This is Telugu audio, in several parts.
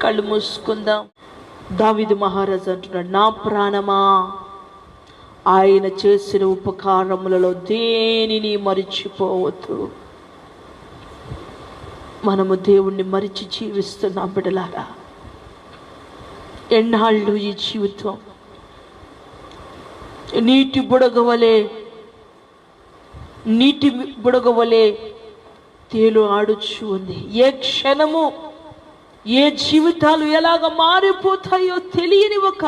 కళ్ళు మూసుకుందాం. దావీదు మహారాజు అంటున్నాడు, నా ప్రాణమా ఆయన చేసిన ఉపకారములలో దేనిని మరిచిపోవద్దు. మనము దేవుణ్ణి మరిచి జీవిస్తున్నాం బిడ్డలారా. ఎన్నాళ్ళు ఈ జీవితం నీటి బుడగవలే తేలు ఆడుచు ఉంది. ఏ క్షణము ఏ జీవితాలు ఎలాగ మారిపోతాయో తెలియని ఒక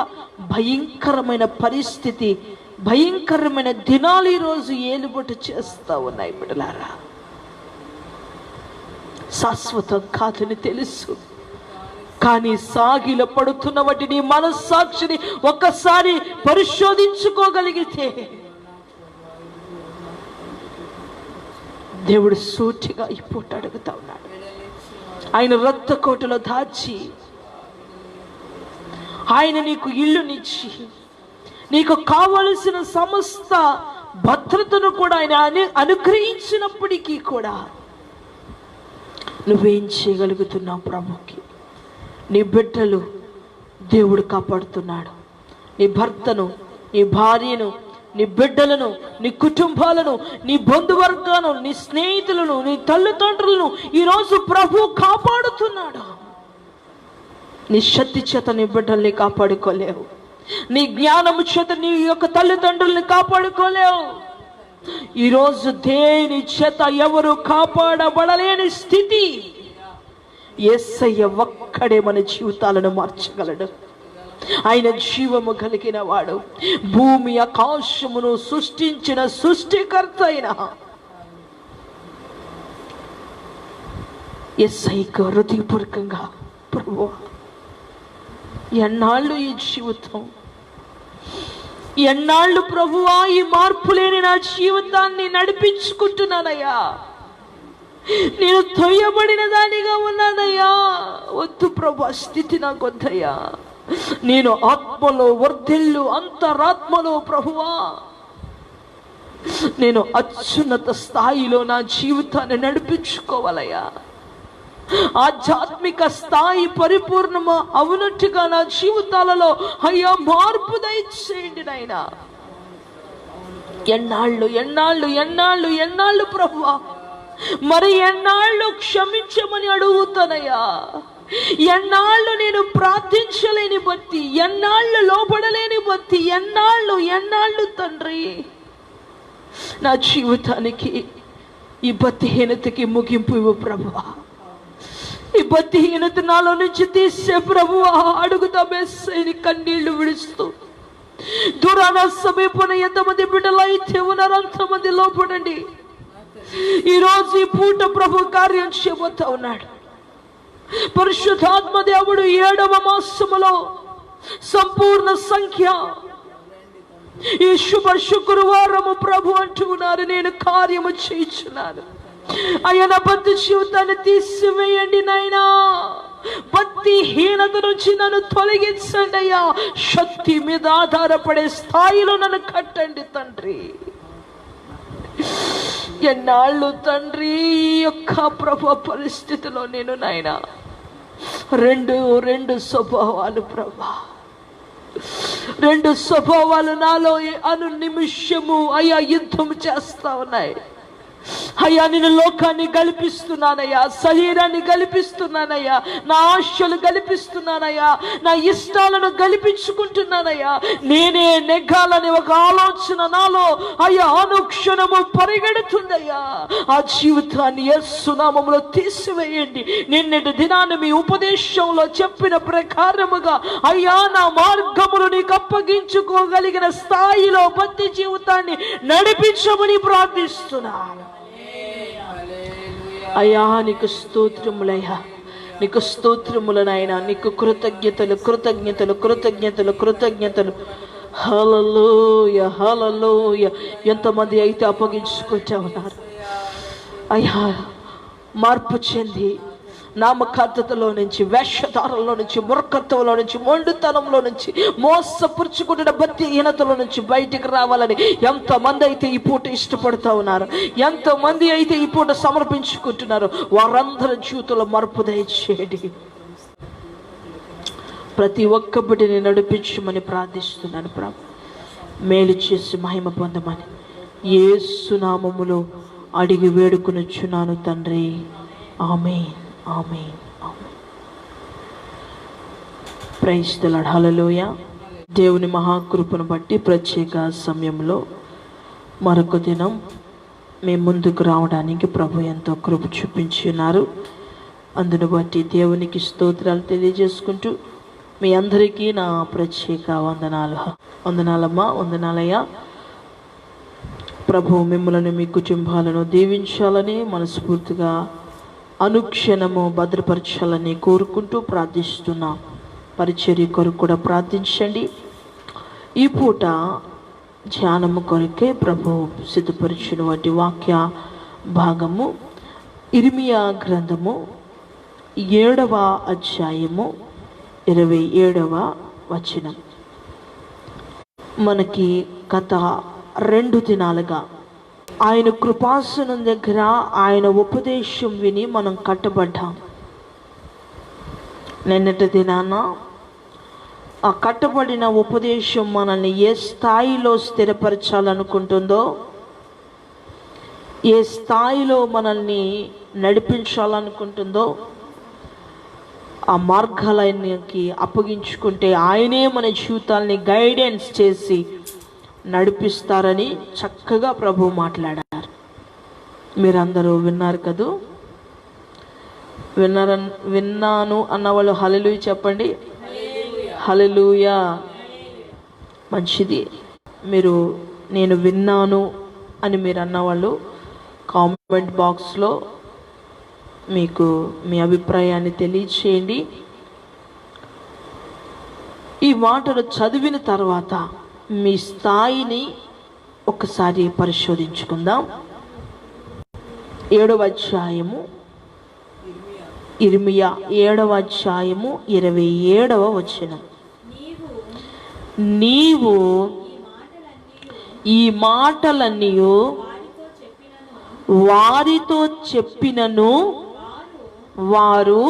భయంకరమైన పరిస్థితి, భయంకరమైన దినాలు ఈరోజు ఏలుబడి చేస్తూ ఉన్నాయి బిడ్డలారా. శాశ్వతం కాదని తెలుసు, కానీ సాగిల పడుతున్న వాటిని మనస్సాక్షిని ఒక్కసారి పరిశోధించుకోగలిగితే దేవుడు సూటిగా ఈ పూట అడుగుతా ఉన్నాడు. ఆయన రక్తకోటలో దాచి, ఆయన నీకు ఇల్లునిచ్చి, నీకు కావలసిన సమస్త భద్రతను కూడా ఆయన అనుగ్రహించినప్పటికీ కూడా నువ్వేం చేయగలుగుతున్నావు? ప్రభుకి నీ బిడ్డలు దేవుడు కాపాడుతున్నాడు. నీ భర్తను, నీ భార్యను, నీ బిడ్డలను, నీ కుటుంబాలను, నీ బంధువర్గాలను, నీ స్నేహితులను, నీ తల్లిదండ్రులను ఈరోజు ప్రభు కాపాడుతున్నాడు. నీ శక్తి చేత నీ బిడ్డల్ని కాపాడుకోలేవు. నీ జ్ఞానము చేత నీ యొక్క తల్లిదండ్రుల్ని కాపాడుకోలేవు. ఈరోజు దేని చేత ఎవరు కాపాడబడలేని స్థితి. యేసయ్య ఒక్కడే మన జీవితాలను మార్చగలడు. ఆయన జీవము కలిగిన వాడు, భూమి ఆకాశమును సృష్టించిన సృష్టికర్త అయిన యేసయ్యకు హృదయపూర్వకంగా, ప్రభువా ఎన్నాళ్ళు ఈ జీవితం, ఎన్నాళ్ళు ప్రభువా ఈ మార్పు లేని నా జీవితాన్ని నడిపించుకుంటున్నానయ్యా, నేను తొయ్యబడిన దానిగా ఉన్నానయ్యా. వద్దు ప్రభు, స్థితి నాకు వద్దయ్యా. నేను ఆత్మలో వర్ధిల్లు, అంతరాత్మలో ప్రభువా నేను అత్యున్నత స్థాయిలో నా జీవితాన్ని నడిపించుకోవాలయ్యా. ఆధ్యాత్మిక స్థాయి పరిపూర్ణమా అవునట్టుగా నా జీవితాలలో అయ్యా మార్పు దయచేయండి నాయనా. ఎన్నాళ్ళు ఎన్నాళ్ళు ఎన్నాళ్ళు ఎన్నాళ్ళు ప్రభువా, మరి ఎన్నాళ్ళు క్షమించమని అడుగుతానయ్యా. ఎన్నాళ్ళు నేను ప్రార్థించలేని బట్టి, ఎన్నాళ్ళు లోపడలేని బట్టి, ఎన్నాళ్ళు ఎన్నాళ్ళు తండ్రి నా జీవితానికి ఈ భక్తిహీనతకి ముగింపు ఇవ్వు ప్రభువా. ఈ భక్తిహీనత నాలో నుంచి తీసే ప్రభువా. అడుగుతా మెస్సైని కన్నీళ్లు విడుస్తూ. దూరాన సమీపన ఎంతమంది బిడ్డలు అయితే ఉన్నారో అంతమంది లోపడండి. ఈరోజు ఈ పూట ప్రభు కార్యం చేయబోతా ఉన్నాడు. పరిశుద్ధాత్మ దేవుడు 7వ మాసములో సంపూర్ణ సంఖ్య ఈ శుభ శుక్రవారము ప్రభు అంటున్నారు, నేను కార్యము చేయించున్నాను. ఆయన భక్తి జీవితాన్ని తీసివేయండి నాయనా. భక్తిహీనత నుంచి నన్ను తొలగించండి అయ్యా. శక్తి మీద ఆధారపడే స్థాయిలో నన్ను కట్టండి తండ్రి. ఎన్నాళ్ళు తండ్రి ఈ యొక్క ప్రభు పరిస్థితిలో నేను నాయనా రెండు స్వభావాలు ప్రభా, 2 స్వభావాలు నాలో అను నిమిషము అయ్యా యుద్ధం చేస్తా ఉన్నాయి. అయ్యా నేను లోకాన్ని గలిపిస్తున్నానయ్యా, శరీరాన్ని గలిపిస్తున్నానయ్యా, నా ఆశలు గలిపిస్తున్నానయ్యా, నా ఇష్టాలను గలిపించుకుంటున్నానయ్యా. నేనే నెగ్గాలని ఒక ఆలోచన నాలో అయ్యా అనుక్షణము పరిగెడుతుందయ్యా. ఆ జీవితాన్ని యేసు నామములో తీసివేయండి. నిన్నటి దినాన్ని మీ ఉపదేశంలో చెప్పిన ప్రకారముగా అయ్యా నా మార్గములు నీకు అప్పగించుకోగలిగిన స్థాయిలో భక్తి జీవితాన్ని నడిపించమని ప్రార్థిస్తున్నాను. అయ్యా నీకు స్తోత్రములయ్యా, నీకు స్తోత్రములు నాయనా, నీకు కృతజ్ఞతలు కృతజ్ఞతలు కృతజ్ఞతలు కృతజ్ఞతలు. హల్లెలూయా హల్లెలూయా. ఎంతమంది అయితే అప్పగించుకుంటా ఉన్నారు అయ్యా, మార్పు చెంది నామకార్థతలో నుంచి, వేషధారంలో నుంచి, మూర్ఖత్వంలో నుంచి, మొండుతనంలో నుంచి, మోసపురుచుకుంటున్న భక్తిహీనతలో నుంచి బయటికి రావాలని ఎంతమంది అయితే ఈ పూట ఇష్టపడుతూ ఉన్నారు, ఎంతమంది అయితే ఈ పూట సమర్పించుకుంటున్నారు, వారందరి జీవితంలో మార్పు దయచేయండి. ప్రతి ఒక్క బిడ్డని నడిపించమని ప్రార్థిస్తున్నాను ప్రభు. మేలు చేసి మహిమ పొందమని యేసు నామములో అడిగి వేడుకొనుచున్నాను తండ్రి. Amen, amen, amen. Praise the lord. Hallelujah. దేవుని మహాకృపను బట్టి ప్రత్యేక సమయంలో మరొక దినం మీ ముందుకు రావడానికి ప్రభు ఎంతో కృప చూపించున్నారు. అందును బట్టి దేవునికి స్తోత్రాలు తెలియజేసుకుంటూ మీ అందరికీ నా ప్రత్యేక వందనాలమ్మా, వందనాలయ్యా. ప్రభు మిమ్మల్ని మీ కుటుంబాలను దీవించాలని మనస్ఫూర్తిగా అనుక్షణము భద్రపరచాలని కోరుకుంటూ ప్రార్థిస్తున్నా. పరిచర్య కొరకు కూడా ప్రార్థించండి. ఈ పూట ధ్యానము కొరకే ప్రభు సిద్ధపరిచినటువంటి వాక్య భాగము ఇర్మియా గ్రంథము 7వ అధ్యాయము 27వ వచనం. మనకి గత 2 దినాలుగా ఆయన కృపాసనం దగ్గర ఆయన ఉపదేశం విని మనం కట్టబడ్డాం. నిన్నటి దినాన ఆ కట్టబడిన ఉపదేశం మనల్ని ఏ స్థాయిలో స్థిరపరచాలనుకుంటుందో, ఏ స్థాయిలో మనల్ని నడిపించాలనుకుంటుందో ఆ మార్గాలకి అప్పగించుకుంటే ఆయనే మన జీవితాల్ని గైడెన్స్ చేసి నడిపిస్తారని చక్కగా ప్రభు మాట్లాడారు. మీరందరూ విన్నారు కదూ? విన్నాను అన్నవాళ్ళు హల్లెలూయా చెప్పండి. హల్లెలూయా. మంచిది. మీరు నేను విన్నాను అని మీరు అన్నవాళ్ళు కామెంట్ బాక్స్లో మీకు మీ అభిప్రాయాన్ని తెలియచేయండి. ఈ మాటలు చదివిన తర్వాత మీ స్థాయిని ఒకసారి పరిశోధించుకుందాం. 7వ అధ్యాయము ఇర్మియా 7వ అధ్యాయము 27వ వచనం. నీవు ఈ మాటలన్నీ వారితో చెప్పినను వారు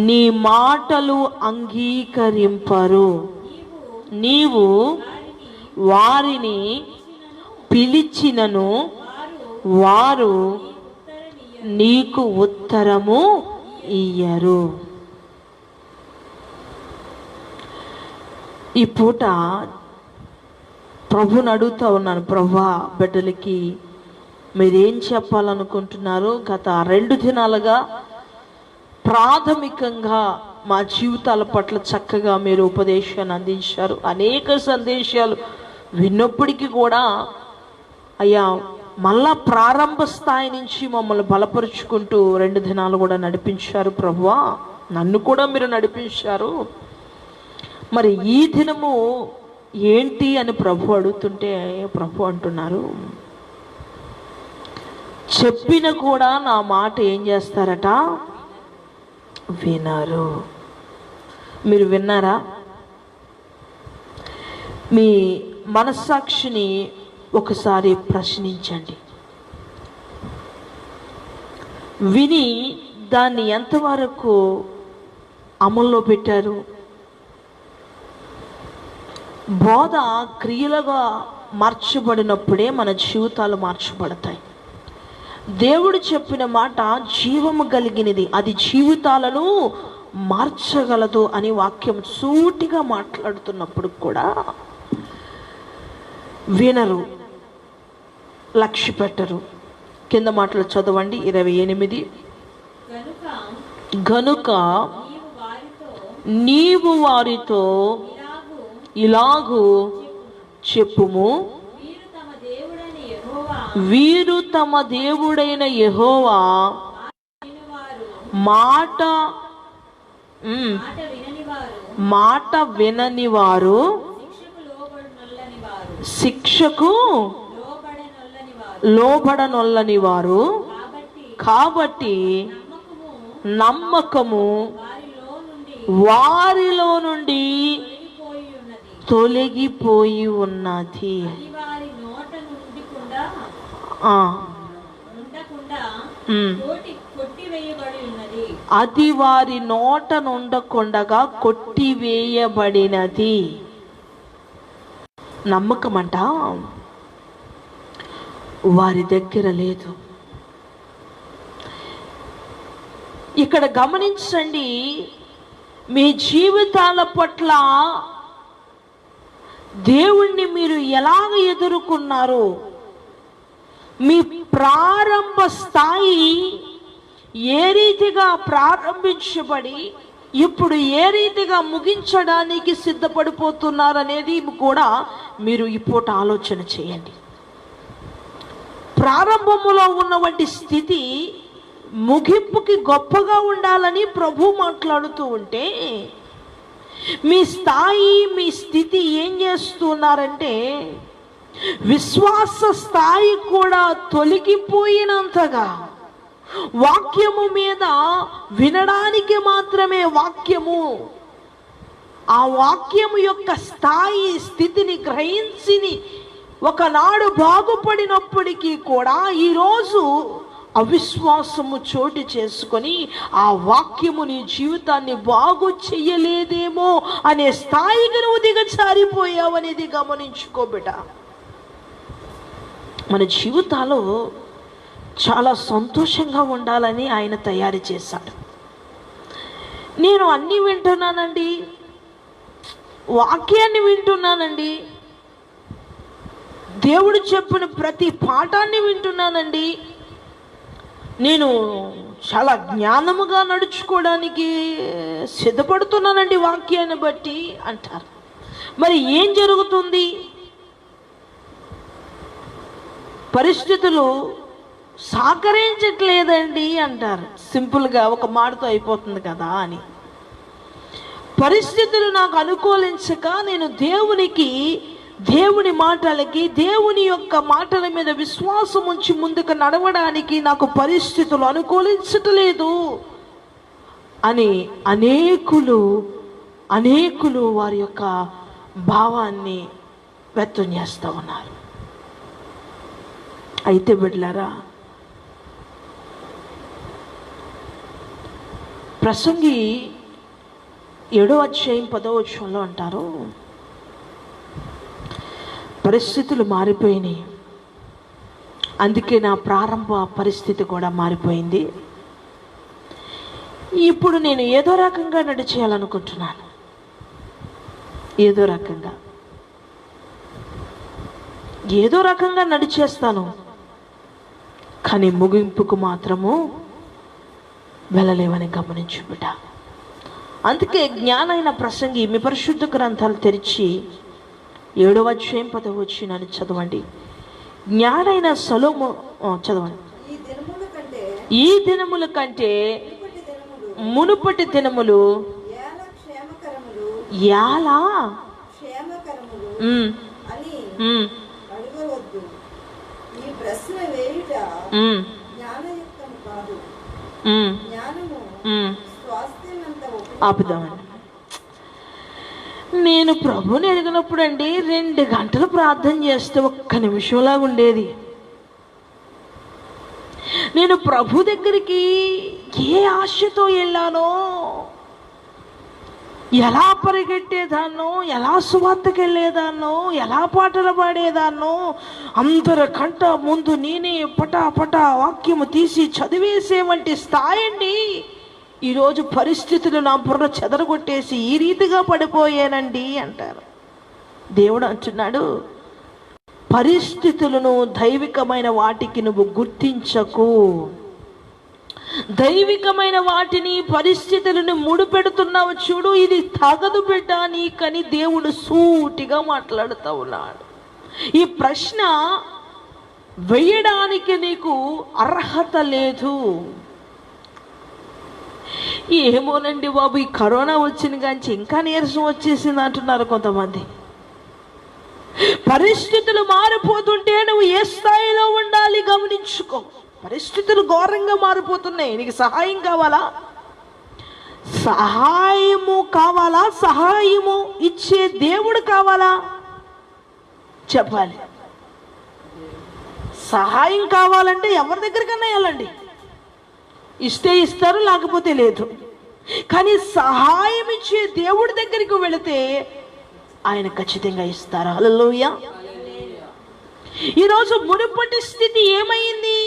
నీ మాటలు అంగీకరింపరు. నీవు వారిని పిలిచినను వారు నీకు ఉత్తరము ఇయ్యరు. ఈ పూట ప్రభుని అడుగుతూ ఉన్నాను, ప్రభువా బిడ్డలకి మీరేం చెప్పాలనుకుంటున్నారు? గత 2 దినాలుగా ప్రాథమికంగా మా జీవితాల పట్ల చక్కగా మీరు ఉపదేశాన్ని అందించారు. అనేక సందేశాలు విన్నప్పటికీ కూడా అయ్యా మళ్ళా ప్రారంభ స్థాయి నుంచి మమ్మల్ని బలపరుచుకుంటూ 2 దినాలు కూడా నడిపించారు ప్రభువా. నన్ను కూడా మీరు నడిపించారు. మరి ఈ దినము ఏంటి అని ప్రభు అడుగుతుంటే ప్రభు అంటున్నారు, చెప్పిన కూడా నా మాట ఏం చేస్తారట? వినరు. మీరు విన్నారా? మీ మనస్సాక్షిని ఒకసారి ప్రశ్నించండి. విని దాన్ని ఎంతవరకు అమల్లో పెట్టారు? బోధ క్రియలుగా మార్చబడినప్పుడే మన జీవితాలు మార్చబడతాయి. దేవుడు చెప్పిన మాట జీవము కలిగినది, అది జీవితాలను మార్చగలదు అని వాక్యం సూటిగా మాట్లాడుతున్నప్పుడు కూడా వినరు, లక్ష్య పెట్టరు. కింద మాటలు చదవండి 28. గనుక నీవు వారితో ఇలాగూ చెప్పుము, వీరు తమ దేవుడైన యెహోవా మాట వినని వారు, శిక్షకు లోబడనొల్లని వారు. కాబట్టి నమ్మకము వారిలో నుండి తొలగిపోయి ఉన్నది. అది వారి నోట నుండకుండగా కొట్టివేయబడినది. నమ్మకమంట వారి దగ్గర లేదు. ఇక్కడ గమనించండి, మీ జీవితాల పట్ల దేవుణ్ణి మీరు ఎలాగ ఎదుర్కొన్నారు, మీ ప్రారంభ స్థాయి ఏ రీతిగా ప్రారంభించబడి ఇప్పుడు ఏ రీతిగా ముగించడానికి సిద్ధపడిపోతున్నారనేది కూడా మీరు ఇప్పుడు ఆలోచన చేయండి. ప్రారంభములో ఉన్నటువంటి స్థితి ముగింపుకి గొప్పగా ఉండాలని ప్రభు మాట్లాడుతూ ఉంటే, మీ స్థాయి మీ స్థితి ఏం చేస్తున్నారంటే విశ్వాస స్థాయి కూడా తొలగిపోయినంతగా, వాక్యము మీద వినడానికి మాత్రమే వాక్యము, ఆ వాక్యము యొక్క స్థాయి స్థితిని గ్రహించి ఒకనాడు బాగుపడినప్పటికీ కూడా ఈరోజు అవిశ్వాసము చోటు చేసుకొని ఆ వాక్యము నీ జీవితాన్ని బాగు చెయ్యలేదేమో అనే స్థాయికి నువ్వు దిగజారిపోయావు అనేది గమనించుకోబిట. మన జీవితాల్లో చాలా సంతోషంగా ఉండాలని ఆయన తయారు చేశాడు. నేను అన్నీ వింటున్నానండి, వాక్యాన్ని వింటున్నానండి, దేవుడు చెప్పిన ప్రతి పాఠాన్ని వింటున్నానండి, నేను చాలా జ్ఞానముగా నడుచుకోవడానికి సిద్ధపడుతున్నానండి వాక్యాన్ని బట్టి అంటారు. మరి ఏం జరుగుతుంది? పరిస్థితులు సహకరించట్లేదండి అంటారు. సింపుల్గా ఒక మాటతో అయిపోతుంది కదా అని. పరిస్థితులు నాకు అనుకూలించక నేను దేవుని మాటలకి, దేవుని యొక్క మాటల మీద విశ్వాసం ఉంచి ముందుకు నడవడానికి నాకు పరిస్థితులు అనుకూలించట్లేదు అని అనేకులు వారి యొక్క భావాన్ని వ్యక్తం చేస్తూ ఉన్నారు. అయితే బిడ్డలారా, ప్రసంగి 7వ అధ్యాయం 10వ వచనంలో అంటారు, పరిస్థితులు మారిపోయినాయి, అందుకే నా ప్రారంభ పరిస్థితి కూడా మారిపోయింది. ఇప్పుడు నేను ఏదో రకంగా నడిచేయాలనుకుంటున్నాను, ఏదో రకంగా నడిచేస్తాను, కానీ ముగింపుకు మాత్రము వెళ్ళలేవని గమనించు బిడ్డ. అందుకే జ్ఞానైన ప్రసంగి మీ పరిశుద్ధ గ్రంథాలు తెరిచి 7వ అధ్యాయం 10వ వచనాన్ని చదవండి. జ్ఞానైన సొలొమోను చదవండి. ఈ దినముల కంటే మునుపటి దినములు ఎలా ఆపుదామండి. నేను ప్రభుని ఎరిగినప్పుడు అండి 2 గంటలు ప్రార్థన చేస్తే 1 నిమిషంలా ఉండేది. నేను ప్రభు దగ్గరికి ఏ ఆశతో వెళ్ళానో, ఎలా పరిగెట్టేదాన్నో, ఎలా సువార్తకి వెళ్ళేదాన్నో, ఎలా పాటలు పాడేదాన్నో, అందరికంట ముందు నేనే పటా వాక్యము తీసి చదివేసే వంటి స్థాయి అండి. ఈరోజు పరిస్థితులు నా బుర్ర చెదరగొట్టేసి ఈ రీతిగా పడిపోయానండి అంటారు. దేవుడు అంటున్నాడు, పరిస్థితులను దైవికమైన వాటికి నువ్వు గుర్తించకు. దైవికమైన వాటిని, పరిస్థితులను ముడిపెడుతున్నావు చూడు, ఇది తగదు బిడ్డ నీకని దేవుడు సూటిగా మాట్లాడుతూ ఉన్నాడు. ఈ ప్రశ్న వేయడానికి నీకు అర్హత లేదు. ఏమోనండి బాబు, ఈ కరోనా వచ్చిన కానీ ఇంకా నీరసం వచ్చేసింది అంటున్నారు కొంతమంది. పరిస్థితులు మారిపోతుంటే నువ్వు ఏ స్థాయిలో ఉండాలి గమనించుకో. పరిస్థితులు ఘోరంగా మారిపోతున్నాయి. నీకు సహాయం కావాలా? సహాయము ఇచ్చే దేవుడు కావాలా? చెప్పాలి. సహాయం కావాలంటే ఎవరి దగ్గరికన్నా వెళ్ళండి. ఇస్తే ఇస్తారు, లేకపోతే లేదు. కానీ సహాయం ఇచ్చే దేవుడి దగ్గరికి వెళితే ఆయన ఖచ్చితంగా ఇస్తారు. హల్లెలూయా. ఈరోజు మునుపటి స్థితి ఏమైంది?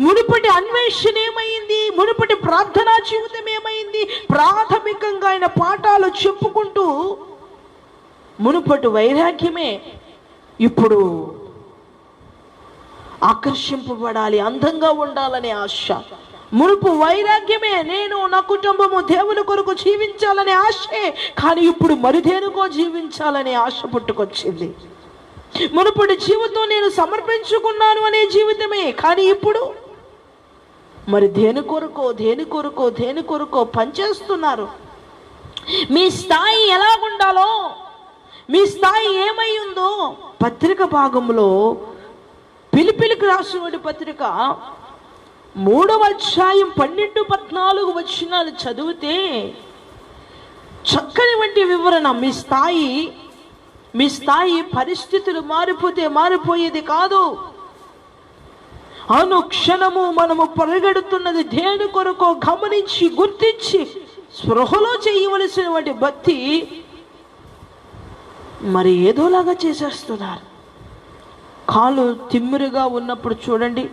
మునుపటి అన్వేషణ ఏమైంది? మునుపటి ప్రార్థనా జీవితం ఏమైంది? ప్రాథమికంగా ఆయన పాఠాలు చెప్పుకుంటూ మునుపటి వైరాగ్యమే ఇప్పుడు ఆకర్షింపబడాలి, అందంగా ఉండాలనే ఆశ. మునుపు వైరాగ్యమే, నేను నా కుటుంబము దేవుని కొరకు జీవించాలనే ఆశే. కానీ ఇప్పుడు మరిదేనుకో జీవించాలనే ఆశ పుట్టుకొచ్చింది. మునుపటి జీవితం నేను సమర్పించుకున్నాను అనే జీవితమే. కానీ ఇప్పుడు మరి దేని కొరకో పనిచేస్తున్నారు. మీ స్థాయి ఎలా ఉండాలో, మీ స్థాయి ఏమై ఉందో పత్రిక భాగంలో పిలిపిలికి రాసిన పత్రిక 3వ అధ్యాయం 12-14 వచనాలు చదివితే చక్కని వంటి వివరణ. మీ స్థాయి పరిస్థితులు మారిపోతే మారిపోయేది కాదు. అనుక్షణము మనము పరిగెడుతున్నది దేని కొరకో గమనించి గుర్తించి స్పృహలో చేయవలసినటువంటి భక్తి మరి ఏదోలాగా చేసేస్తున్నారు. కాలు తిమ్మిరిగా ఉన్నప్పుడు చూడండి,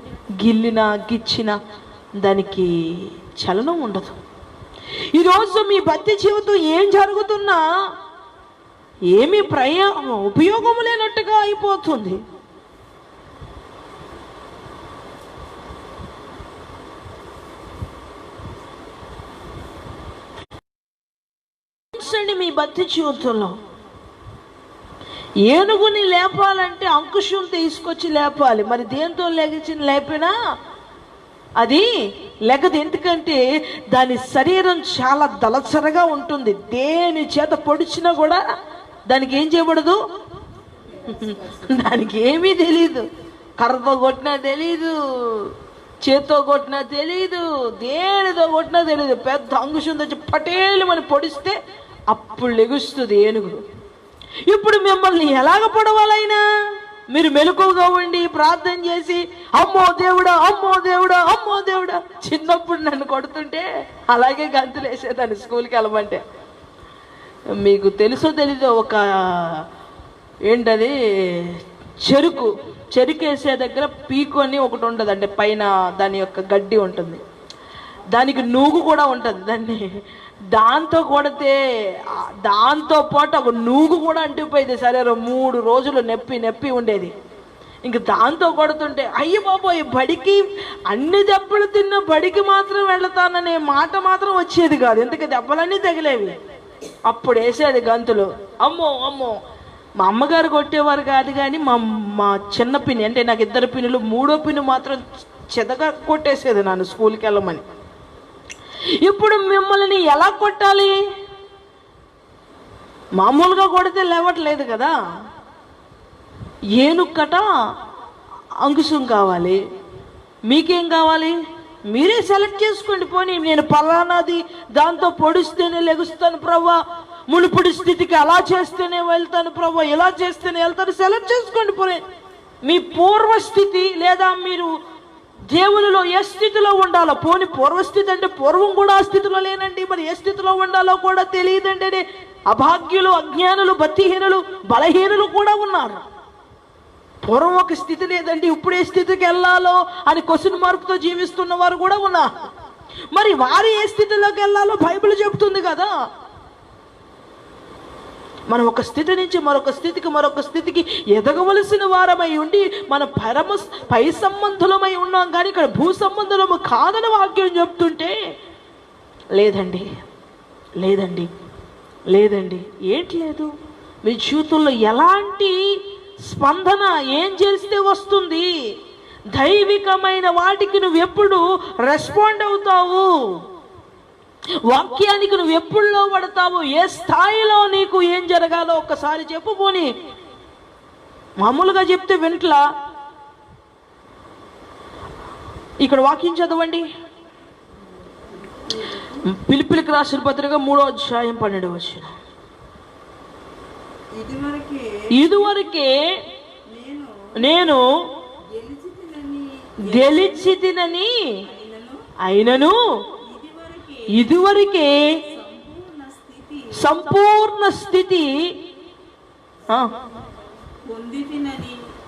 గిల్లినా గిచ్చినా దానికి చలనం ఉండదు. ఈరోజు మీ భక్తి జీవితం ఏం జరుగుతున్నా ఏమీ ఉపయోగం లేనట్టుగా అయిపోతుంది. మీ భక్తి జీవితంలో ఏనుగుని లేపాలంటే అంకుశం తీసుకొచ్చి లేపాలి. మరి దేంతో లేపినా అది లెగదు. ఎందుకంటే దాని శరీరం చాలా దళసరగా ఉంటుంది. దేని చేత పొడిచినా కూడా దానికి ఏం చేయబడదు, దానికి ఏమీ తెలీదు. కర్రతో కొట్టినా తెలీదు, చేత్తో కొట్టినా తెలీదు, దేనితో కొట్టినా తెలీదు. పెద్ద అంకుశం తెచ్చి పటేలు అని పొడిస్తే అప్పుడు లెగుస్తుంది ఏనుగు. ఇప్పుడు మిమ్మల్ని ఎలాగ పొడవాలైనా మీరు మెలకువగా ఉండి ప్రార్థన చేసి అమ్మో దేవుడా, అమ్మో దేవుడా, అమ్మో దేవుడా. చిన్నప్పుడు నన్ను కొడుతుంటే అలాగే గంతులు వేసేదాన్ని స్కూల్కి వెళ్ళమంటే. మీకు తెలుసో తెలీదో, ఒక ఏంటది చెరుకు వేసే దగ్గర పీకు అని ఒకటి ఉంటుంది. అంటే పైన దాని యొక్క గడ్డి ఉంటుంది, దానికి నూగు కూడా ఉంటుంది. దాంతో కొడితే దాంతో పాటు ఒక నూగు కూడా అంటిపోయింది. సరే 3 రోజులు నొప్పి ఉండేది. ఇంక దాంతో కొడుతుంటే అయ్య బాబోయ్, బడికి అన్ని దెబ్బలు తిన్న బడికి మాత్రం వెళతాననే మాట మాత్రం వచ్చేది కాదు. ఎందుకంటే దెబ్బలన్నీ తగిలేవి. అప్పుడు వేసేది గంతులు. అమ్మో అమ్మో. మా అమ్మగారు కొట్టేవారు కాదు, కానీ మా చిన్న పిన్ని, అంటే నాకు 2 పిన్నులు, 3వ పిన్ను మాత్రం చెదగా కొట్టేసేది నన్ను స్కూల్కి వెళ్ళమని. ఇప్పుడు మిమ్మల్ని ఎలా కొట్టాలి? మామూలుగా కొడితే లేవట్లేదు కదా. ఏనుక్కట అంకుశం కావాలి. మీకేం కావాలి? మీరే సెలెక్ట్ చేసుకోండి. పోనీ నేను పలానాది దాంతో పొడిస్తేనే లెగుస్తాను ప్రభా, మునుపటి స్థితికి అలా చేస్తేనే వెళ్తాను ప్రభా, ఇలా చేస్తేనే వెళ్తాను. సెలెక్ట్ చేసుకోండి. పోనీ మీ పూర్వస్థితి లేదా మీరు దేవునిలో ఏ స్థితిలో ఉండాలో. పోని పూర్వస్థితి అంటే పూర్వం కూడా ఆ స్థితిలో లేనండి. మరి ఏ స్థితిలో ఉండాలో కూడా తెలియదంటే అభాగ్యులు, అజ్ఞానులు, భక్తిహీనులు, బలహీనులు కూడా ఉన్నారు. పూర్వం ఒక స్థితి లేదండి, ఇప్పుడు ఏ స్థితికి వెళ్ళాలో అని క్వశ్చన్ మార్క్తో జీవిస్తున్న వారు కూడా ఉన్నారు. మరి వారు ఏ స్థితిలోకి వెళ్ళాలో బైబిల్ చెబుతుంది కదా. మనం ఒక స్థితి నుంచి మరొక స్థితికి ఎదగవలసిన వారమై ఉండి మన పై సంబంధులమై ఉన్నాం. కానీ ఇక్కడ భూ సంబంధులము కాదని వాక్యం చెప్తుంటే లేదండి ఏంటి లేదు. మీ జీవితంలో ఎలాంటి స్పందన ఏం చేస్తే వస్తుంది? దైవికమైన వాటికి నువ్వు ఎప్పుడు రెస్పాండ్ అవుతావు? వాక్యానికి నువ్వు ఎప్పుడులో పడతావు? ఏ స్థాయిలో నీకు ఏం జరగాలో ఒక్కసారి చెప్పు. పోని మామూలుగా చెప్తే వింట్లా. ఇక్కడ వాక్యం చదవండి. పిలిపిలికి రాసిన పత్రిక 3వ అధ్యాయం 12వ వచనం. ఇదివరకే నేను గెలిచి తినని అయినను ఇదివరకే సంపూర్ణ స్థితి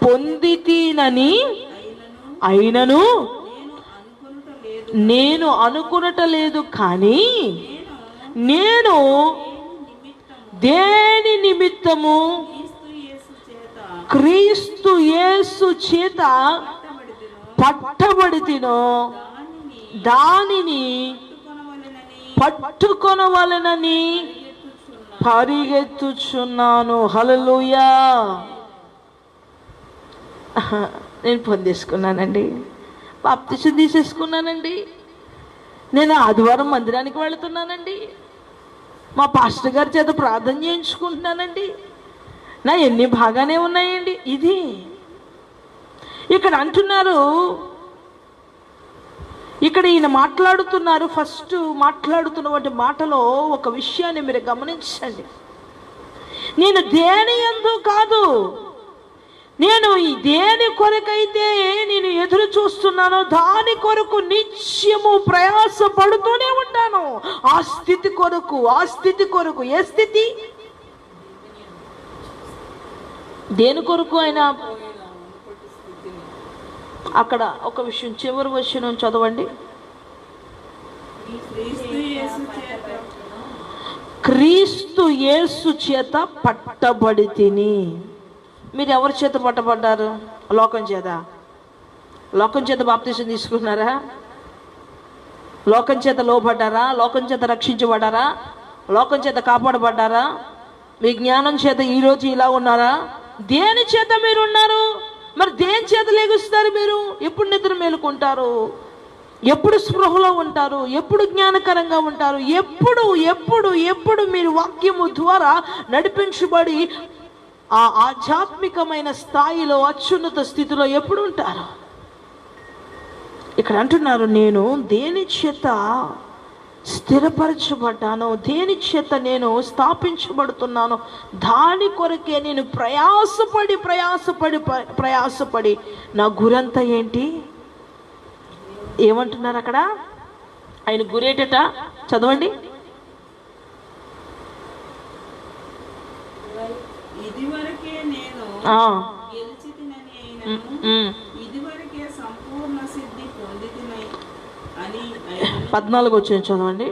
పొందితినని అయినను నేను అనుకొనటలేదు, కానీ నేను దేని నిమిత్తము క్రీస్తు యేసు చేత పట్టబడితినో దానిని పట్టుకొనవలెనని పరిగెత్తుచున్నాను. హల్లెలూయా. నేను పొందేసుకున్నానండి, బాప్తిసం తీసేసుకున్నానండి, నేను ఆదివారం మందిరానికి వెళుతున్నానండి, మా పాస్టర్ గారి చేత ప్రార్థన చేయించుకుంటున్నానండి, నా ఎన్ని బాగానే ఉన్నాయండి. ఇది ఇక్కడ అంటున్నారు, ఇక్కడ ఈయన మాట్లాడుతున్నారు. ఫస్ట్ మాట్లాడుతున్నటువంటి మాటలో ఒక విషయాన్ని మీరు గమనించండి. నేను దేని యందు కాదు, నేను ఈ దేని కొరకైతే నేను ఎదురు చూస్తున్నానో దాని కొరకు నిత్యము ప్రయాస పడుతూనే ఉంటాను. ఆ స్థితి కొరకు, ఆ స్థితి కొరకు. ఏ స్థితి? దేని కొరకు? ఆయన అక్కడ ఒక విషయం, చివరి వచనం చదవండి. క్రీస్తు యేసు చేత పట్టబడి తిని. మీరు ఎవరి చేత పట్టబడ్డారు? లోకం చేత. లోకం చేత బాప్తిసం తీసుకున్నారా? లోకం చేత లోబడ్డారా? లోకం చేత రక్షించబడ్డారా? లోకం చేత కాపాడబడ్డారా? మీ జ్ఞానం చేత ఈరోజు ఇలా ఉన్నారా? దేని చేత మీరు ఉన్నారు? మరి దేని చేత లెగుస్తారు? మీరు ఎప్పుడు నిద్ర మేలుకుంటారు? ఎప్పుడు స్పృహలో ఉంటారు? ఎప్పుడు జ్ఞానకరంగా ఉంటారు? ఎప్పుడు ఎప్పుడు ఎప్పుడు మీరు వాక్యము ద్వారా నడిపించబడి ఆ ఆధ్యాత్మికమైన స్థాయిలో, అత్యున్నత స్థితిలో ఎప్పుడు ఉంటారు? ఇక్కడ అంటున్నారు, నేను దేని చేత స్థిరపరచబడ్డానో, దేని చేత నేను స్థాపించబడుతున్నానో దాని కొరకే నేను ప్రయాసపడి ప్రయాసపడి ప్రయాసపడి నా గురంతా ఏంటి? ఏమంటున్నారు అక్కడ? ఆయన గురేటట చదవండి. ఇదివరకే నేను గెలిచితినని అయినను ఇదివరకే సంపూర్ణ సిద్ధి పొందితినై అని 14 వచ్చిన చదవండి.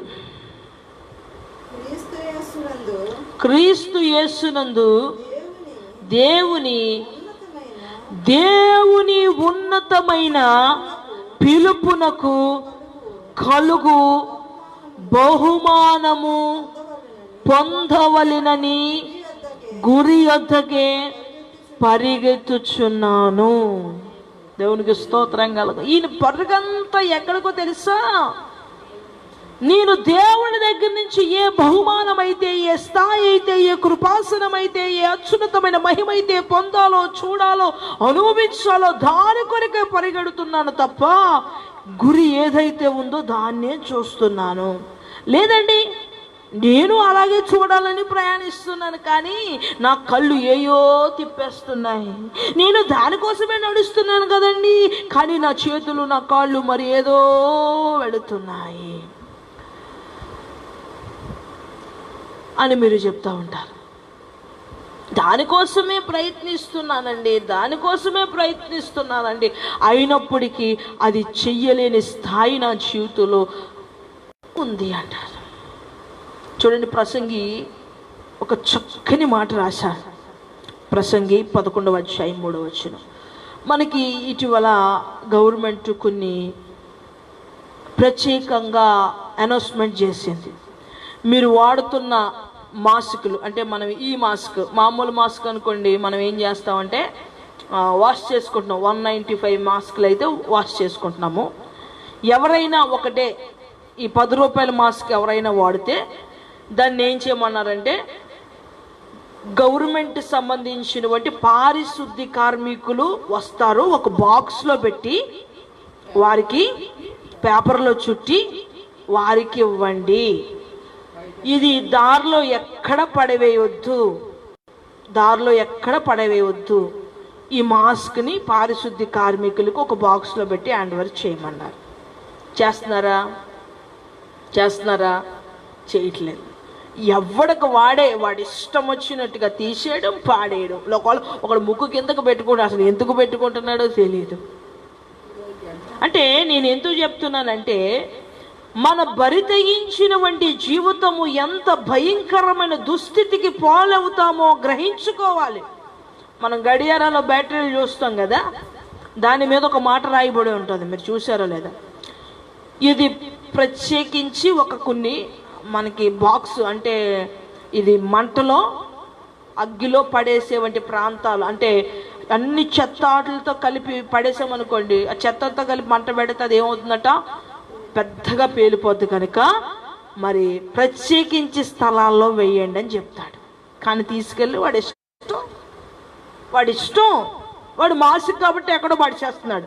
క్రీస్తు యేసునందు దేవుని ఉన్నతమైన పిలుపునకు కలుగు బహుమానము పొందవలెనని గురి యొద్దకే పరిగెత్తుచున్నాను. దేవునికి స్తోత్రం కలుగు. ఈయన పరుగంతా ఎక్కడికో తెలుసా? నేను దేవుని దగ్గర నుంచి ఏ బహుమానం అయితే, ఏ స్థాయి అయితే, ఏ కృపాసనం అయితే, ఏ అత్యున్నతమైన మహిమ అయితే పొందాలో, చూడాలో, అనుభవించాలో దాని కొరకే పరిగెడుతున్నాను తప్ప గురి ఏదైతే ఉందో దాన్నే చూస్తున్నాను. లేదండి, నేను అలాగే చూడాలని ప్రయాణిస్తున్నాను, కానీ నా కళ్ళు ఏయో తిప్పేస్తున్నాయి. నేను దానికోసమే నడుస్తున్నాను కదండి, కానీ నా చేతులు, నా కాళ్ళు మరి ఏదో వెళుతున్నాయి అని మీరు చెప్తా ఉంటారు. దానికోసమే ప్రయత్నిస్తున్నానండి, అయినప్పటికీ అది చెయ్యలేని స్థాయి నా జీవితంలో ఉంది అంటారు. చూడండి, ప్రసంగి ఒక చక్కని మాట రాశారు. ప్రసంగి 11వ అధ్యాయం 3వ వచనం. మనకి ఇటీవల గవర్నమెంట్ కొన్ని ప్రత్యేకంగా అనౌన్స్మెంట్ చేసింది. మీరు వాడుతున్న మాస్కులు, అంటే మనం ఈ మాస్క్, మామూలు మాస్క్ అనుకోండి, మనం ఏం చేస్తామంటే వాష్ చేసుకుంటున్నాం. 195 మాస్కులు అయితే వాష్ చేసుకుంటున్నాము. ఎవరైనా ఒకటే ఈ 10 రూపాయల మాస్క్ ఎవరైనా వాడితే దాన్ని ఏం చేయమన్నారంటే, గవర్నమెంట్ సంబంధించినటువంటి పారిశుద్ధి కార్మికులు వస్తారు, ఒక బాక్స్లో పెట్టి వారికి పేపర్లో చుట్టి వారికి ఇవ్వండి. ఇది దారిలో ఎక్కడ పడవేయవద్దు. ఈ మాస్క్ని పారిశుద్ధి కార్మికులకు ఒక బాక్స్లో పెట్టి హ్యాండ్ ఓవర్ చేయమన్నారు. చేస్తున్నారా? చేయట్లేదు. ఎవడికి వాడి ఇష్టం వచ్చినట్టుగా తీసేయడం, పాడేయడం. ఒకడు ముక్కు కిందకు పెట్టుకుంటే అసలు ఎందుకు పెట్టుకుంటున్నాడో తెలియదు. అంటే నేను ఎందుకు చెప్తున్నానంటే, మన బరితెగించిన వంటి జీవితము ఎంత భయంకరమైన దుస్థితికి పాలవుతామో గ్రహించుకోవాలి. మనం గడియారాల్లో బ్యాటరీలు చూస్తాం కదా, దాని మీద ఒక మాట రాయబడి ఉంటుంది, మీరు చూసారో లేదా? ఇది ప్రత్యేకించి కొన్ని మనకి బాక్స్, అంటే ఇది మంటలో అగ్గిలో పడేసేవంటి ప్రాంతాలు, అంటే అన్ని చెత్త ఆటలతో కలిపి పడేసామనుకోండి, ఆ చెత్తతో కలిపి మంట పెడితే అది ఏమవుతుందట, పెద్దగా పేలిపోద్ది. కనుక మరి ప్రత్యేకించి స్థలాల్లో వేయండి అని చెప్తాడు. కానీ తీసుకెళ్ళి వాడి ఇష్టం, వాడు మాసిక్ కాబట్టి ఎక్కడో పడిచేస్తున్నాడు,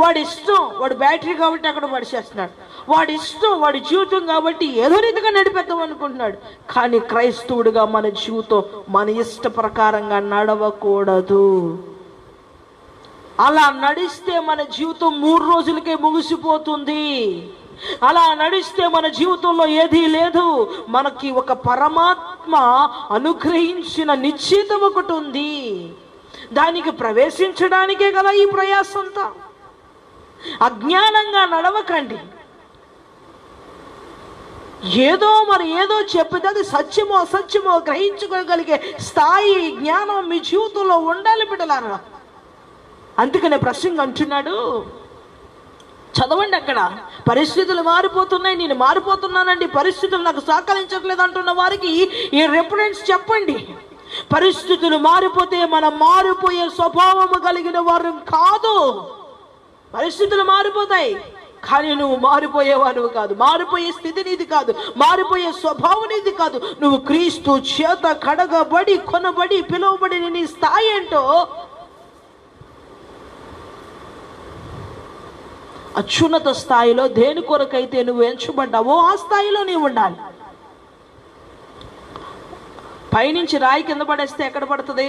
వాడి ఇష్టం, వాడు బ్యాటరీ కాబట్టి ఎక్కడో పడిచేస్తున్నాడు, వాడి ఇష్టం, వాడి జీవితం కాబట్టి ఏదో రీతిగా నడిపేద్దాం అనుకుంటున్నాడు. కానీ క్రైస్తవుడిగా మన జీవితం మన ఇష్ట ప్రకారంగా నడవకూడదు. అలా నడిస్తే మన జీవితం 3 రోజులకే ముగిసిపోతుంది. అలా నడిస్తే మన జీవితంలో ఏదీ లేదు. మనకి ఒక పరమాత్మ అనుగ్రహించిన నిశ్చితం ఒకటి ఉంది, దానికి ప్రవేశించడానికే కదా ఈ ప్రయాసంతా. అజ్ఞానంగా నడవకండి. ఏదో చెప్పితే అది సత్యమో అసత్యమో గ్రహించుకోగలిగే స్థాయి జ్ఞానం మీ జీవితంలో ఉండాలి బిడ్డలారా. అందుకనే ప్రసంగం అంటున్నాడు, చదవండి అక్కడ. పరిస్థితులు మారిపోతున్నాయి, నేను మారిపోతున్నానండి, పరిస్థితులు నాకు సహకరించట్లేదు అంటున్న వారికి ఈ రెఫరెన్స్ చెప్పండి. పరిస్థితులు మారిపోతే మనం మారిపోయే స్వభావము కలిగిన వారు కాదు. పరిస్థితులు మారిపోతాయి, కానీ నువ్వు మారిపోయేవాడు కాదు. మారిపోయే స్థితి నీది కాదు, మారిపోయే స్వభావం నీది కాదు. నువ్వు క్రీస్తు చేత కడగబడి, కొనబడి, పిలువబడి నీ స్థాయి ఏంటో, అత్యున్నత స్థాయిలో దేని కొరకైతే నువ్వు ఎంచబడ్డావో ఆ స్థాయిలో నీవు ఉండాలి. పైనుంచి రాయి కింద పడేస్తే ఎక్కడ పడుతుంది?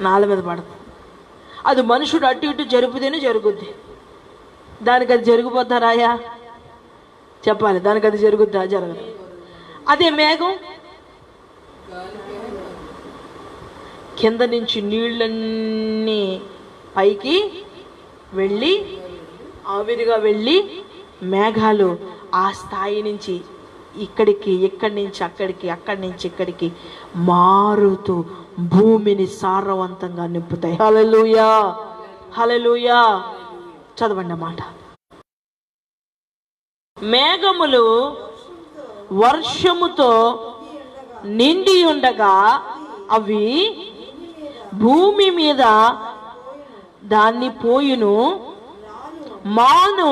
నేల మీద పడుతుంది. అది మనుషుడు అటు ఇటు జరుపుతేనే జరుగుద్ది. దానికి అది జరిగిపోద్దా రాయా? చెప్పాలి, దానికి అది జరుగుద్దా? జరగదు. అదే మేఘం కింద నుంచి నీళ్ళన్నీ పైకి వెళ్ళి, ఆవిరిగా వెళ్ళి, మేఘాలు ఆ స్థాయి నుంచి ఇక్కడికి, ఇక్కడి నుంచి అక్కడికి, అక్కడి నుంచి ఇక్కడికి మారుతూ భూమిని సారవంతంగా నింపుతాయి. హల్లెలూయా, హల్లెలూయా. చదవండి అన్నమాట. మేఘములు వర్షముతో నిండి ఉండగా అవి భూమి మీద దాన్ని పోయును, మాను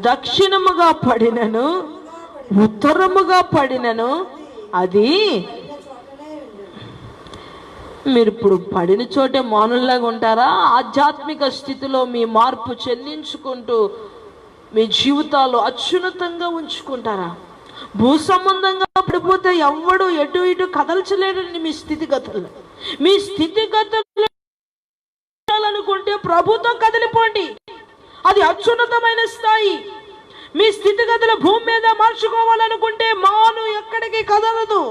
దక్షిణముగా పడినను ఉత్తరముగా పడినను అది. మీరు ఇప్పుడు పడిన చోటే మానుల్లాగా ఉంటారా? ఆధ్యాత్మిక స్థితిలో మీ మార్పు చెందించుకుంటూ మీ జీవితాలు అత్యున్నతంగా ఉంచుకుంటారా? భూ సంబంధంగా పడిపోతే ఎవ్వడు ఎటు ఇటు కదల్చలేడండి మీ స్థితిగతులు. మీ స్థితిగతులు అనుకుంటే ప్రభుతో కదిలిపోండి, అది అత్యున్నతమైన స్థాయి. మీ స్థితిగతుల భూమి మీద మార్చుకోవాలనుకుంటే మాను ఎక్కడికి కదలదు,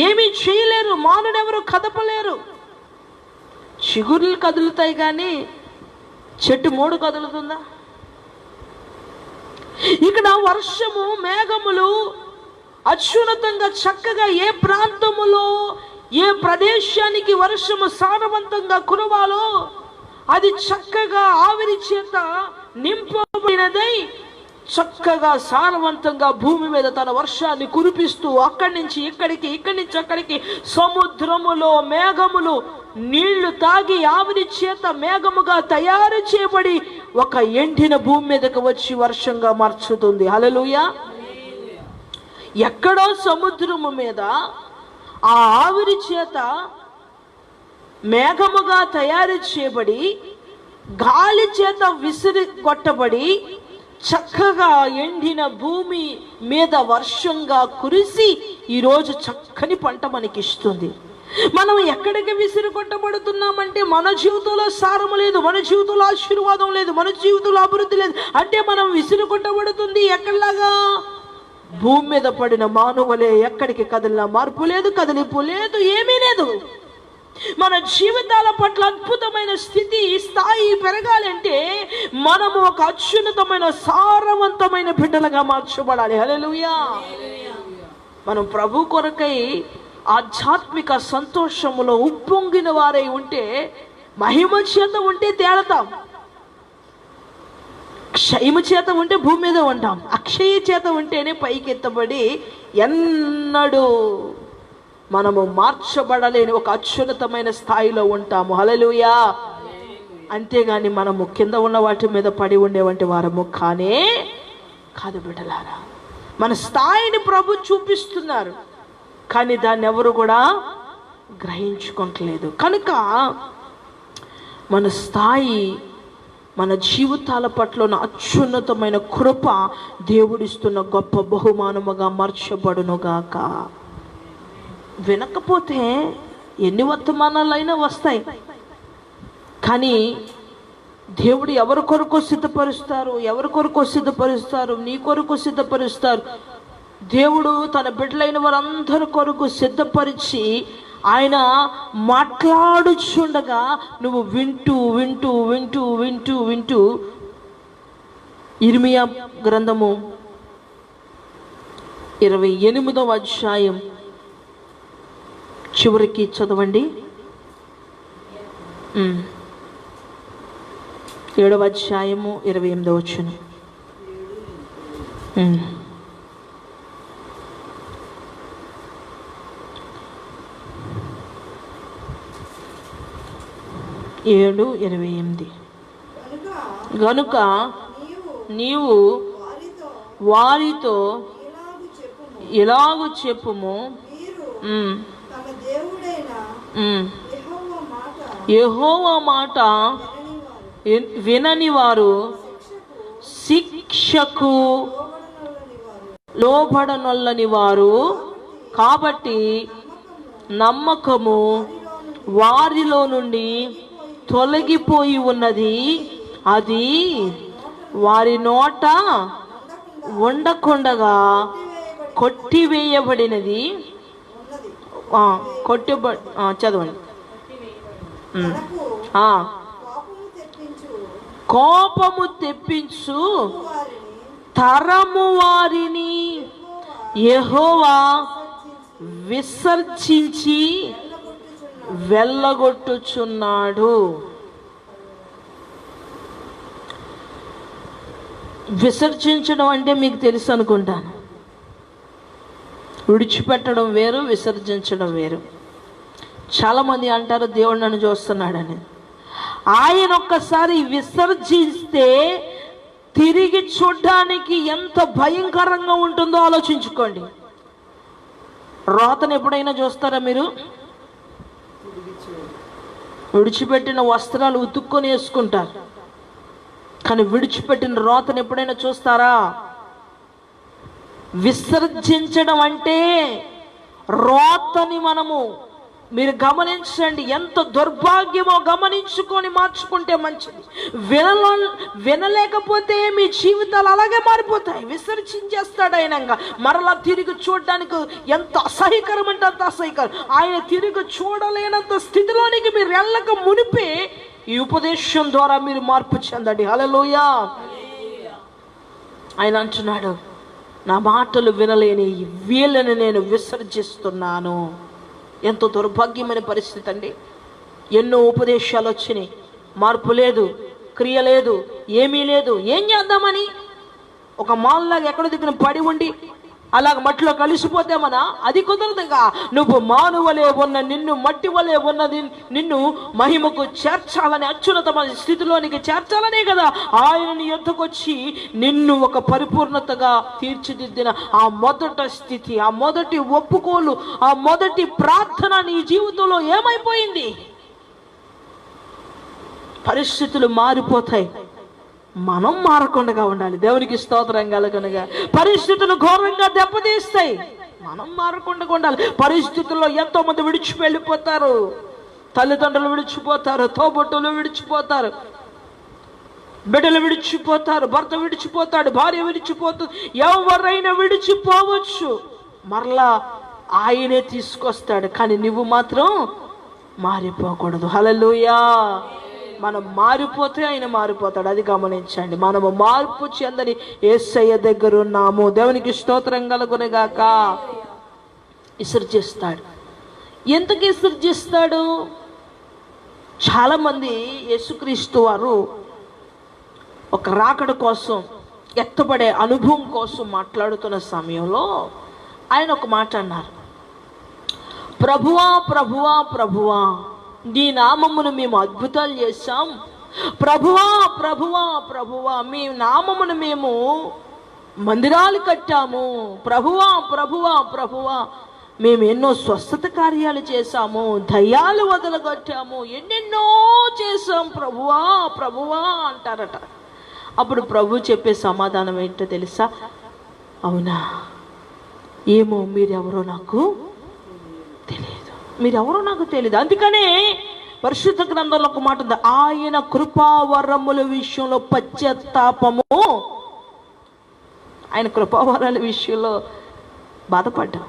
ఏమీ చేయలేరు. మానునెవరు కదపలేరు. చిగుర్లు కదులుతాయి కానీ చెట్టు మూడు కదులుతుందా? ఇక్కడ వర్షము, మేఘములు అత్యున్నతంగా చక్కగా ఏ ప్రాంతములో, ఏ ప్రదేశానికి వర్షము సారవంతంగా కురవాలో అది చక్కగా ఆవిరి చేత నింపబడినదై చక్కగా సారవంతంగా భూమి మీద తన వర్షాన్ని కురిపిస్తూ అక్కడి నుంచి ఇక్కడికి, ఇక్కడి నుంచి అక్కడికి సముద్రములో మేఘములు నీళ్లు తాగి ఆవిరి చేత మేఘముగా తయారు చేయబడి ఒక ఎండిన భూమి మీదకి వచ్చి వర్షంగా మార్చుతుంది. హల్లెలూయా. ఎక్కడో సముద్రము మీద ఆ ఆవిరి చేత మేఘముగా తయారు చేయబడి గాలి చేత విసిరి కొట్టబడి చక్కగా ఎండిన భూమి మీద వర్షంగా కురిసి ఈరోజు చక్కని పంట మనకిస్తుంది. మనం ఎక్కడికి విసిరి కొట్టబడుతున్నామంటే మన జీవితంలో సారము లేదు, మన జీవితంలో ఆశీర్వాదం లేదు, మన జీవితంలో అభివృద్ధి లేదు అంటే మనం విసిరి కొట్టబడుతుంది ఎక్కడలాగా? భూమి మీద పడిన మానవులే. ఎక్కడికి కదిలిన మార్పు లేదు, కదిలింపు లేదు, ఏమీ లేదు. మన జీవితాల పట్ల అద్భుతమైన స్థాయి పెరగాలంటే మనము ఒక అత్యున్నతమైన సారవంతమైన బిడ్డలుగా మార్చబడాలి. హల్లెలూయా. మనం ప్రభు కొరకై ఆధ్యాత్మిక సంతోషములో ఉప్పొంగిన వారై ఉంటే, మహిమ చేత ఉంటే తేలతాం, క్షయము చేత ఉంటే భూమి మీద ఉంటాం, అక్షయ చేత ఉంటేనే పైకెత్తబడి ఎన్నడూ మనము మార్చబడలేని ఒక అత్యున్నతమైన స్థాయిలో ఉంటాము. హల్లెలూయా. అంతేగాని మనము కింద ఉన్న వాటి మీద పడి ఉండేవంటి వారము కానే కాదు బిడ్డలారా. మన స్థాయిని ప్రభు చూపిస్తున్నారు, కానీ దాన్ని ఎవరు కూడా గ్రహించుకోవట్లేదు. కనుక మన స్థాయి, మన జీవితాల పట్ల ఉన్న అత్యున్నతమైన కృప దేవుడిస్తున్న గొప్ప బహుమానముగా మార్చబడునుగాక. వినకపోతే ఎన్ని వర్తమానాలైనా వస్తాయి, కానీ దేవుడు ఎవరి కొరకు సిద్ధపరుస్తారు? ఎవరి కొరకు సిద్ధపరుస్తారు? నీ కొరకు సిద్ధపరుస్తారు. దేవుడు తన బిడ్డలైన వారందరి కొరకు సిద్ధపరిచి ఆయన మాట్లాడుచుండగా నువ్వు వింటూ వింటూ వింటూ వింటూ వింటూ ఇర్మియా గ్రంథము 28వ అధ్యాయం చివరికి చదవండి. 7వ అధ్యాయము 28వ వచనం. 7:28. గనుక నీవు వారితో ఇలాగు చెప్పుము, యెహోవా మాట వినని వారు శిక్షకు లోబడనొల్లని వారు, కాబట్టి నమ్మకము వారిలో నుండి తొలగిపోయి ఉన్నది, అది వారి నోట ఉండకుండగా కొట్టివేయబడినది. చదవండి. కోపము తెప్పించు తరము వారిని యెహోవా విసర్జించి వెళ్ళగొట్టుచున్నాడు. విసర్జించడం అంటే మీకు తెలుసు అనుకుంటాను. విడిచిపెట్టడం వేరు, విసర్జించడం వేరు. చాలామంది అంటారు దేవుడు నన్ను చూస్తున్నాడని. ఆయన ఒక్కసారి విసర్జిస్తే తిరిగి చూడడానికి ఎంత భయంకరంగా ఉంటుందో ఆలోచించుకోండి. రోతను ఎప్పుడైనా చూస్తారా మీరు? విడిచిపెట్టిన వస్త్రాలు ఉతుక్కొని వేసుకుంటారు, కానీ విడిచిపెట్టిన రోతను ఎప్పుడైనా చూస్తారా? విసర్జించడం అంటే రోతని మీరు గమనించండి. ఎంత దుర్భాగ్యమో గమనించుకొని మార్చుకుంటే మంచిది. వినలేకపోతే మీ జీవితాలు అలాగే మారిపోతాయి. విసర్జించేస్తాడు ఆయన. మరలా తిరిగి చూడడానికి ఎంత అసహ్యకరం అంటే అంత అసహ్యకరం. ఆయన తిరిగి చూడలేనంత స్థితిలోనికి మీరు వెళ్ళక మునిపే ఈ ఉపదేశం ద్వారా మీరు మార్పు చెందండి. హల్లెలూయా. ఆయన అంటున్నాడు, నా మాటలు వినలేని వీళ్ళని నేను విసర్జిస్తున్నాను. ఎంతో దుర్భాగ్యమైన పరిస్థితి అండి. ఎన్నో ఉపదేశాలు వచ్చినాయి, మార్పు లేదు, క్రియ లేదు, ఏమీ లేదు. ఏం చేద్దామని ఒక మాల్లాగా ఎక్కడ దిక్కున పడి ఉండి అలాగ మట్టిలో కలిసిపోతే అది కుదరదుగా. నువ్వు మానవలే ఉన్న నిన్ను, మట్టి వలె ఉన్నది నిన్ను మహిమకు చేర్చాలని, అత్యున్నతమైన స్థితిలోనికి చేర్చాలనే కదా ఆయన నీ యొద్దకు వచ్చి నిన్ను ఒక పరిపూర్ణతగా తీర్చిదిద్దిన ఆ మొదటి స్థితి, ఆ మొదటి ఒప్పుకోలు, ఆ మొదటి ప్రార్థన నీ జీవితంలో ఏమైపోయింది? పరిస్థితులు మారిపోతాయి, మనం మారకుండా ఉండాలి. దేవునికి స్తోత్రం కలుగునుగా. పరిస్థితులు ఘోరంగా దెబ్బతీస్తాయి, మనం మారకుండా ఉండాలి. పరిస్థితుల్లో ఎంతో మంది విడిచి వెళ్ళిపోతారు. తల్లిదండ్రులు విడిచిపోతారు, తోబుట్టులు విడిచిపోతారు, బిడ్డలు విడిచిపోతారు, భర్త విడిచిపోతాడు, భార్య విడిచిపోతుంది. ఎవరైనా విడిచిపోవచ్చు, మరలా ఆయనే తీసుకొస్తాడు. కానీ నువ్వు మాత్రం మారిపోకూడదు. హల్లెలూయా. మనం మారిపోతే ఆయన మారిపోతాడు. అది గమనించండి. మనము మార్పు చెందని యేసయ్య దగ్గర ఉన్నాము. దేవునికి స్తోత్రం కలుగునుగాక. విసర్జిస్తాడు. ఎందుకు విసర్జిస్తాడు? చాలామంది యేసుక్రీస్తు వారు ఒక రాకడ కోసం, ఎత్తబడే అనుభవం కోసం మాట్లాడుతున్న సమయంలో ఆయన ఒక మాట అన్నారు. ప్రభువా ప్రభువా ప్రభువా, నీ నామమును మేము అద్భుతాలు చేశాం. ప్రభువా ప్రభువా ప్రభువా, మీ నామమును మేము మందిరాలు కట్టాము. ప్రభువా ప్రభువా ప్రభువా, మేము ఎన్నో స్వస్థత కార్యాలు చేశాము, దయ్యాలు వదలగొట్టాము, ఎన్నెన్నో చేశాం ప్రభువా ప్రభువా అంటారట. అప్పుడు ప్రభు చెప్పే సమాధానం ఏంటో తెలుసా? అవునా, ఏమో, మీరెవరో నాకు తెలియదు, మీరెవరో నాకు తెలియదు. అందుకనే పరిశుద్ధ గ్రంథంలో ఒక మాట ఉంది, ఆయన కృపావరముల విషయంలో పశ్చాత్తాపము. ఆయన కృపావరాల విషయంలో బాధపడ్డాం.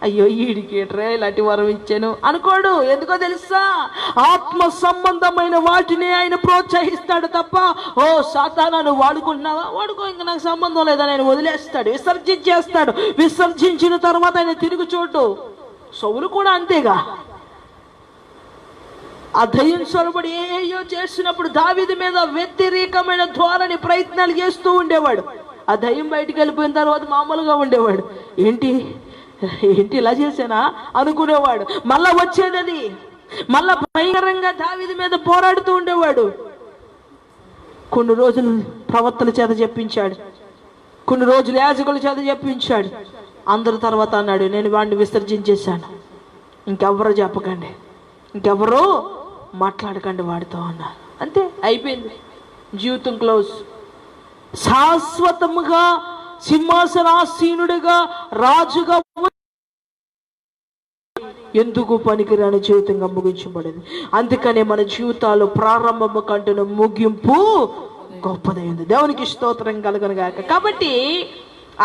అయ్యో, ఈడికేట్రే ఇలాంటి వరం ఇచ్చాను అనుకోడు. ఎందుకో తెలుసా? ఆత్మ సంబంధమైన వాటిని ఆయన ప్రోత్సహిస్తాడు తప్ప, ఓ సాతానా నువ్వు వాడుకుంటున్నావా, వాడుకో, ఇంకా నాకు సంబంధం లేదా, నేను వదిలేస్తాడు, విసర్జించేస్తాడు. విసర్జించిన తర్వాత ఆయన తిరిగి చూడు. సౌలు కూడా అంతేగా. ఆ దయ్యం సొరబడి ఏయో చేస్తున్నప్పుడు దావీదు మీద వ్యతిరేకమైన ధోరణి ప్రయత్నాలు చేస్తూ ఉండేవాడు. ఆ దయ్యం బయటికి వెళ్ళిపోయిన తర్వాత మామూలుగా ఉండేవాడు. ఏంటి ఇలా చేశానా అనుకునేవాడు. మళ్ళా వచ్చేదని మళ్ళా భయంకరంగా దావీదు మీద పోరాడుతూ ఉండేవాడు. కొన్ని రోజులు ప్రవక్తల చేత చెప్పించాడు, కొన్ని రోజులు యాజకుల చేత చెప్పించాడు. అందరి తర్వాత అన్నాడు, నేను వాడిని విసర్జించేశాను, ఇంకెవరో చెప్పకండి, ఇంకెవరో మాట్లాడకండి వాడితో అన్నారు. అంతే, అయిపోయింది, జీవితం క్లోజ్. శాశ్వతముగా సింహాసనాసీనుడిగా రాజుగా ఎందుకు పనికిరాని జీవితంగా ముగించబడింది. అందుకనే మన జీవితాలు ప్రారంభము కంటే ముగింపు గొప్పదైంది. దేవునికి స్తోత్రం కలుగునుగాక. కాబట్టి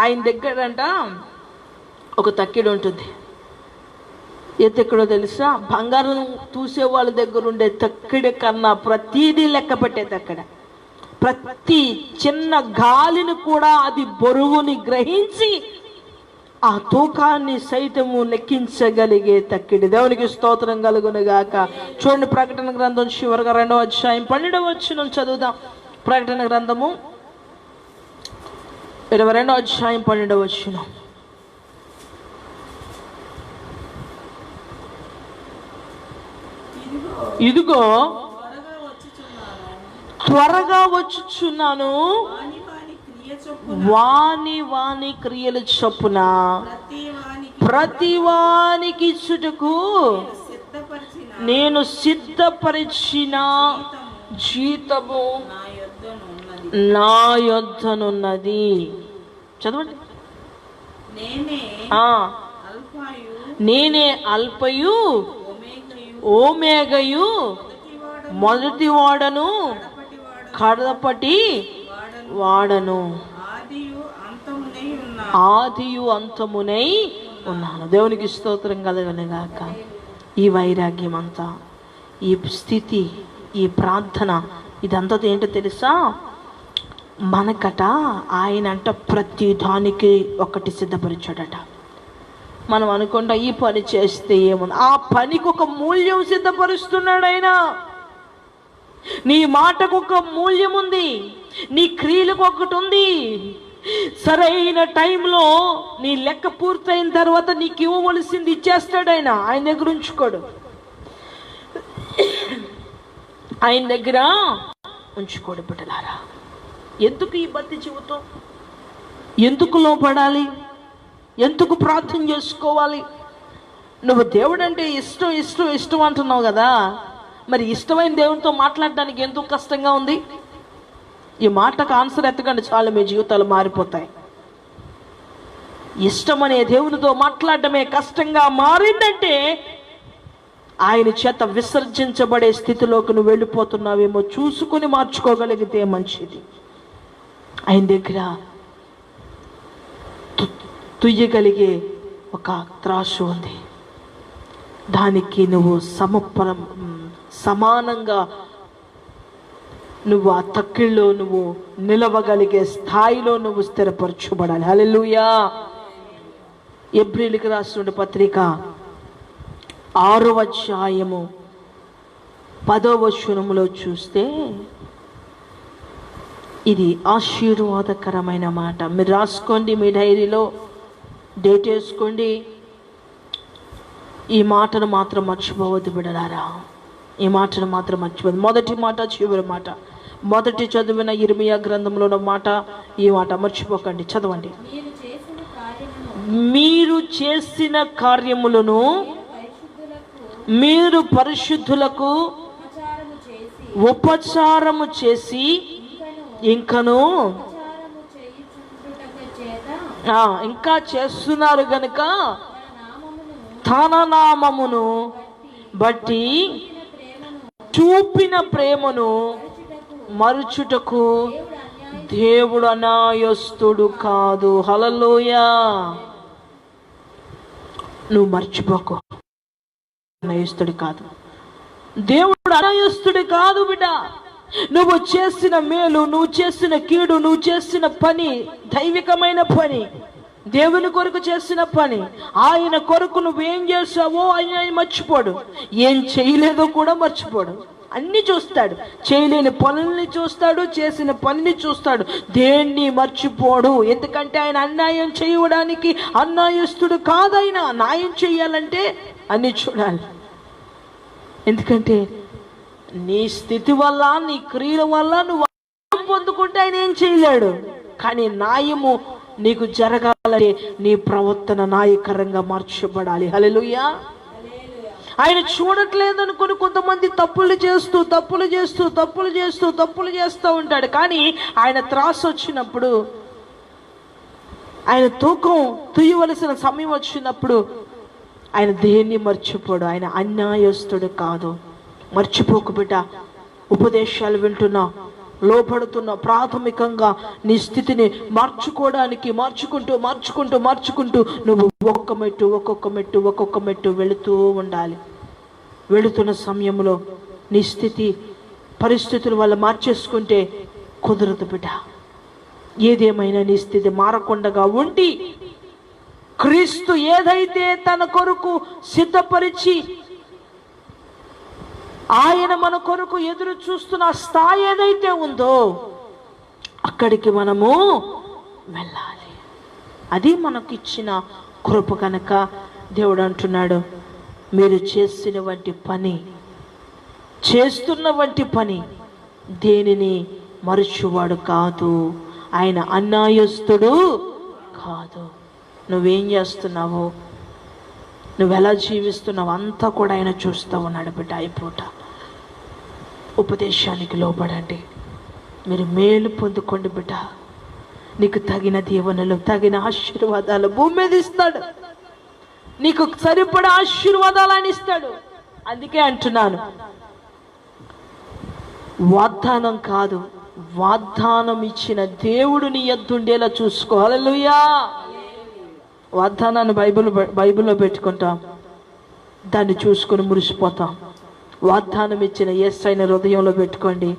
ఆయన దగ్గరంట ఒక తక్కిడి ఉంటుంది. ఏ తక్కిడో తెలుసా? బంగారం చూసే వాళ్ళ దగ్గర ఉండే తక్కిడి కన్నా ప్రతిదీ లెక్క పెట్టే తక్కడ. ప్రతి చిన్న గాలిని కూడా అది బరువుని గ్రహించి ఆ తూకాన్ని సైతము లెక్కించగలిగే తక్కిడి. దేవునికి స్తోత్రం కలుగునుగాక. చూడండి, ప్రకటన గ్రంథం చివరిగా 2వ అధ్యాయం 12వ వచనం చదువుదాం. ప్రకటన గ్రంథము 22వ అధ్యాయం 12వ వచనం. ఇదిగో త్వరగా వచ్చుచున్నాను, వాని క్రియల చొప్పున ప్రతి వానికి ఇచ్చుటకు నేను సిద్ధపరిచిన జీతము నా యొద్దనున్నది. చదవండి. నేనే అల్పయు ఓమేగయు, మొదటి వాడను కడపటి వాడను, ఆదియు అంతమునై ఉన్నాను. దేవునికి స్తోత్రం కలుగునుగాక. ఈ వైరాగ్యం అంతా, ఈ స్థితి, ఈ ప్రార్థన, ఇదంతా ఏంటో తెలుసా? మనకట ఆయన అంట ప్రతి దానికి ఒకటి సిద్ధపరిచాడట. మనం అనుకుంటా ఈ పని చేస్తే ఏముంది, ఆ పనికి ఒక మూల్యం సిద్ధపరుస్తున్నాడు ఆయన. నీ మాటకు ఒక మూల్యం ఉంది, నీ క్రియలకు ఒకటి ఉంది. సరైన టైంలో నీ లెక్క పూర్తయిన తర్వాత నీకు ఇవ్వవలసింది ఇచ్చేస్తాడు ఆయన. ఆయన దగ్గర ఉంచుకోడు, ఆయన దగ్గర ఉంచుకోడు. బిడ్డలారా, ఎందుకు ఈ బతి జీవితం? ఎందుకు లోపడాలి? ఎందుకు ప్రార్థన చేసుకోవాలి? నువ్వు దేవుడు అంటే ఇష్టం ఇష్టం ఇష్టం అంటున్నావు కదా, మరి ఇష్టమైన దేవునితో మాట్లాడడానికి ఎందుకు కష్టంగా ఉంది? ఈ మాటకు ఆన్సర్ ఎత్తకండి చాలు, మీ జీవితాలు మారిపోతాయి. ఇష్టమనే దేవునితో మాట్లాడటమే కష్టంగా మారిందంటే ఆయన చేత విసర్జించబడే స్థితిలోకి నువ్వు వెళ్ళిపోతున్నావేమో చూసుకుని మార్చుకోగలిగితే మంచిది. ఆయన దగ్గర తుయ్యగలిగే ఒక త్రాసు ఉంది, దానికి నువ్వు సమానంగా నువ్వు ఆ తక్కిళ్ళలో నువ్వు నిలవగలిగే స్థాయిలో నువ్వు స్థిరపరచబడాలి. హల్లెలూయా. ఎబ్రీయులకు రాసిన పత్రిక 6వ అధ్యాయము 10వ వచనములో చూస్తే ఇది ఆశీర్వాదకరమైన మాట. మీరు రాసుకోండి, మీ డైరీలో డేట్ వేసుకోండి. ఈ మాటను మాత్రం మర్చిపోవద్దు బిడ్డలారా, ఈ మాటను మాత్రం మర్చిపోవద్దు. మొదటి మాట, చివరి మాట. మొదటి చదివిన ఇర్మియా గ్రంథంలో ఉన్న మాట, ఈ మాట మర్చిపోకండి, చదవండి. మీరు చేసిన కార్యములను మీరు పరిశుద్ధులకు ఉపచారము చేసి ఇంకను ఇంకా చేస్తున్నారు గనుక తన నామమును బట్టి చూపిన ప్రేమను మరుచుటకు దేవుడు అనాయస్తుడు కాదు. హల్లెలూయా. నువ్వు మర్చిపోకు, అనాయస్తుడు కాదు, దేవుడు అనాయస్తుడు కాదు బిడ్డ. నువ్వు చేసిన మేలు, నువ్వు చేసిన కీడు, నువ్వు చేసిన పని దైవికమైన పని, దేవుని కొరకు చేసిన పని, ఆయన కొరకు నువ్వేం చేసావో ఆయన మర్చిపోడు, ఏం చేయలేదో కూడా మర్చిపోడు. అన్ని చూస్తాడు, చేయలేని పనుల్ని చూస్తాడు, చేసిన పనిని చూస్తాడు, దేన్ని మర్చిపోడు. ఎందుకంటే ఆయన అన్యాయం చేయడానికి అన్యాయస్తుడు కాదైన. న్యాయం చేయాలంటే అన్ని చూడాలి. ఎందుకంటే నీ స్థితి వల్ల, నీ క్రియల వల్ల నువ్వు పొందుకుంటే ఆయన ఏం చేయలేడు. కానీ న్యాయము నీకు జరగాలంటే నీ ప్రవర్తన న్యాయకరంగా మార్చబడాలి. హల్లెలూయా. ఆయన చూడట్లేదు అనుకుని కొంతమంది తప్పులు చేస్తూ ఉంటాడు. కానీ ఆయన త్రాసు వచ్చినప్పుడు, ఆయన తూకం తుయ్యవలసిన సమయం వచ్చినప్పుడు ఆయన దేన్ని మర్చిపోడు. ఆయన అన్యాయస్తుడు కాదు. మర్చిపోకు బిడ్డ. ఉపదేశాలు వింటున్నా, లోపడుతున్నా, ప్రాథమికంగా నీ స్థితిని మార్చుకుంటూ నువ్వు ఒక్కొక్క మెట్టు వెళుతూ ఉండాలి. వెళుతున్న సమయంలో నీ స్థితి పరిస్థితుల వల్ల మార్చేసుకుంటే కుదరదు బిడ్డ. ఏదేమైనా నీ స్థితి మారకుండా ఉండి, క్రీస్తు ఏదైతే తన కొరకు సిద్ధపరిచి ఆయన మన కొరకు ఎదురు చూస్తున్న స్థాయి ఏదైతే ఉందో అక్కడికి మనము వెళ్ళాలి. అది మనకు ఇచ్చిన కృప కనుక దేవుడు అంటున్నాడు, మీరు చేస్తున్న వంటి పని దేనిని మరచువాడు కాదు. ఆయన అన్యాయస్తుడు కాదు. నువ్వేం చేస్తున్నావో, నువ్వు ఎలా జీవిస్తున్నావు అంతా కూడా ఆయన చూస్తూ ఉన్నాడు బిడ్డ. అయిపోట ఉపదేశానికి లోబడండి, మీరు మేలు పొందుకోండి బిడ్డ. నీకు తగిన దీవెనలు, తగిన ఆశీర్వాదాలు భూమి మీద ఇస్తాడు. నీకు సరిపడా ఆశీర్వాదాలు ఆయన ఇస్తాడు. అందుకే అంటున్నాను, వాగ్దానం కాదు, వాగ్దానం ఇచ్చిన దేవుడు నీ యొద్ద ఉండేలా చూసుకో. హల్లెలూయా. వాగ్దానాన్ని బైబిల్లో పెట్టుకుంటాం, దాన్ని చూసుకొని మురిసిపోతాం. వాగ్దానం ఇచ్చిన యేసయ్యని హృదయంలో పెట్టుకోండి,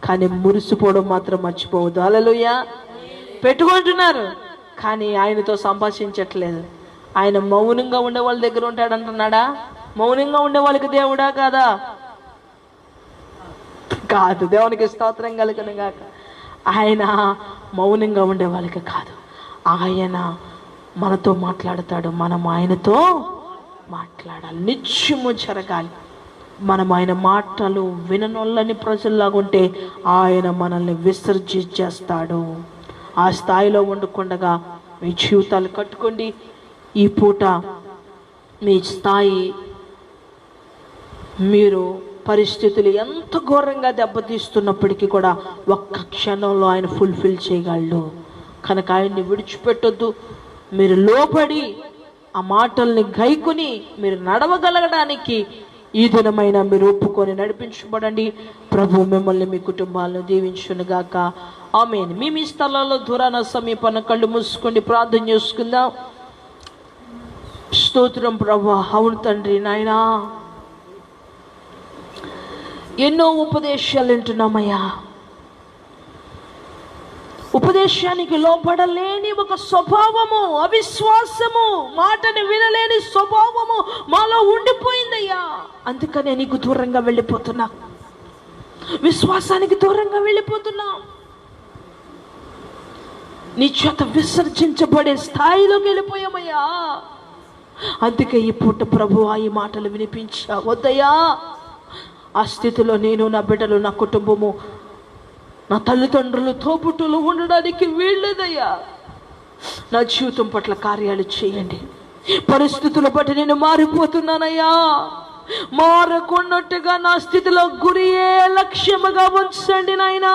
కానీ మురిసిపోవడం మాత్రం మర్చిపోవద్దు. హల్లెలూయా. పెట్టుకుంటున్నారు కానీ ఆయనతో సంభాషించట్లేదు. ఆయన మౌనంగా ఉండే వాళ్ళ దగ్గర ఉంటాడంటున్నాడా? మౌనంగా ఉండే వాళ్ళకి దేవుడా కాదా? కాదు. దేవునికి స్తోత్రం కలుగును గాక. ఆయన మౌనంగా ఉండే వాళ్ళకి కాదు, ఆయన మనతో మాట్లాడతాడు. మనం ఆయనతో మాట్లాడాలి, నిత్యము జరగాలి. మనం ఆయన మాటలు విననొల్లని ప్రజల్లాగా ఉంటే ఆయన మనల్ని విసర్జించేస్తాడు. ఆ స్థాయిలో ఉండకుండా మీ జీవితాలు కట్టుకోండి. ఈ పూట మీ స్థాయి, మీరు పరిస్థితులు ఎంత ఘోరంగా దెబ్బతీస్తున్నప్పటికీ కూడా ఒక్క క్షణంలో ఆయన ఫుల్ఫిల్ చేయగలడు. కనుక ఆయన్ని విడిచిపెట్టొద్దు. మీరు లోబడి ఆ మాటల్ని గైకొని మీరు నడవగలగడానికి ఈ దినమైన మీరు ఒప్పుకొని నడిపించబడండి. ప్రభు మిమ్మల్ని మీ కుటుంబాలను దీవించునుగాక. ఆమేన్. మీ స్థలాల్లో దూరాన సమీపాన కళ్ళు మూసుకోండి, ప్రార్థన చేసుకుందాం. స్తోత్రం ప్రభువా. అవును తండ్రి నాయనా, ఎన్నో ఉపదేశాలు వింటున్నామయ్యా. ఉపదేశానికి లోపడలేని ఒక స్వభావము, అవిశ్వాసము, మాటని వినలేని స్వభావము మాలో ఉండిపోయిందయ్యా. అందుకనే నీకు దూరంగా వెళ్ళిపోతున్నా, విశ్వాసానికి దూరంగా వెళ్ళిపోతున్నా, నీ చేత విసర్జించబడే స్థాయిలోకి వెళ్ళిపోయామయ్యా. అందుకే ఈ పూట ప్రభువా ఈ మాటలు వినిపించా వద్దయ్యా. ఆ స్థితిలో నేను, నా బిడ్డలు, నా కుటుంబము, నా తల్లిదండ్రులు, తోబుట్టులు ఉండడానికి వీల్లేదయ్యా. నా జీవితం పట్ల కార్యాలు చేయండి. పరిస్థితుల బట్టి నేను మారిపోతున్నానయ్యా. మారకున్నట్టుగా నా స్థితిలో గురియే లక్ష్యముగా ఉంచండి నాయనా.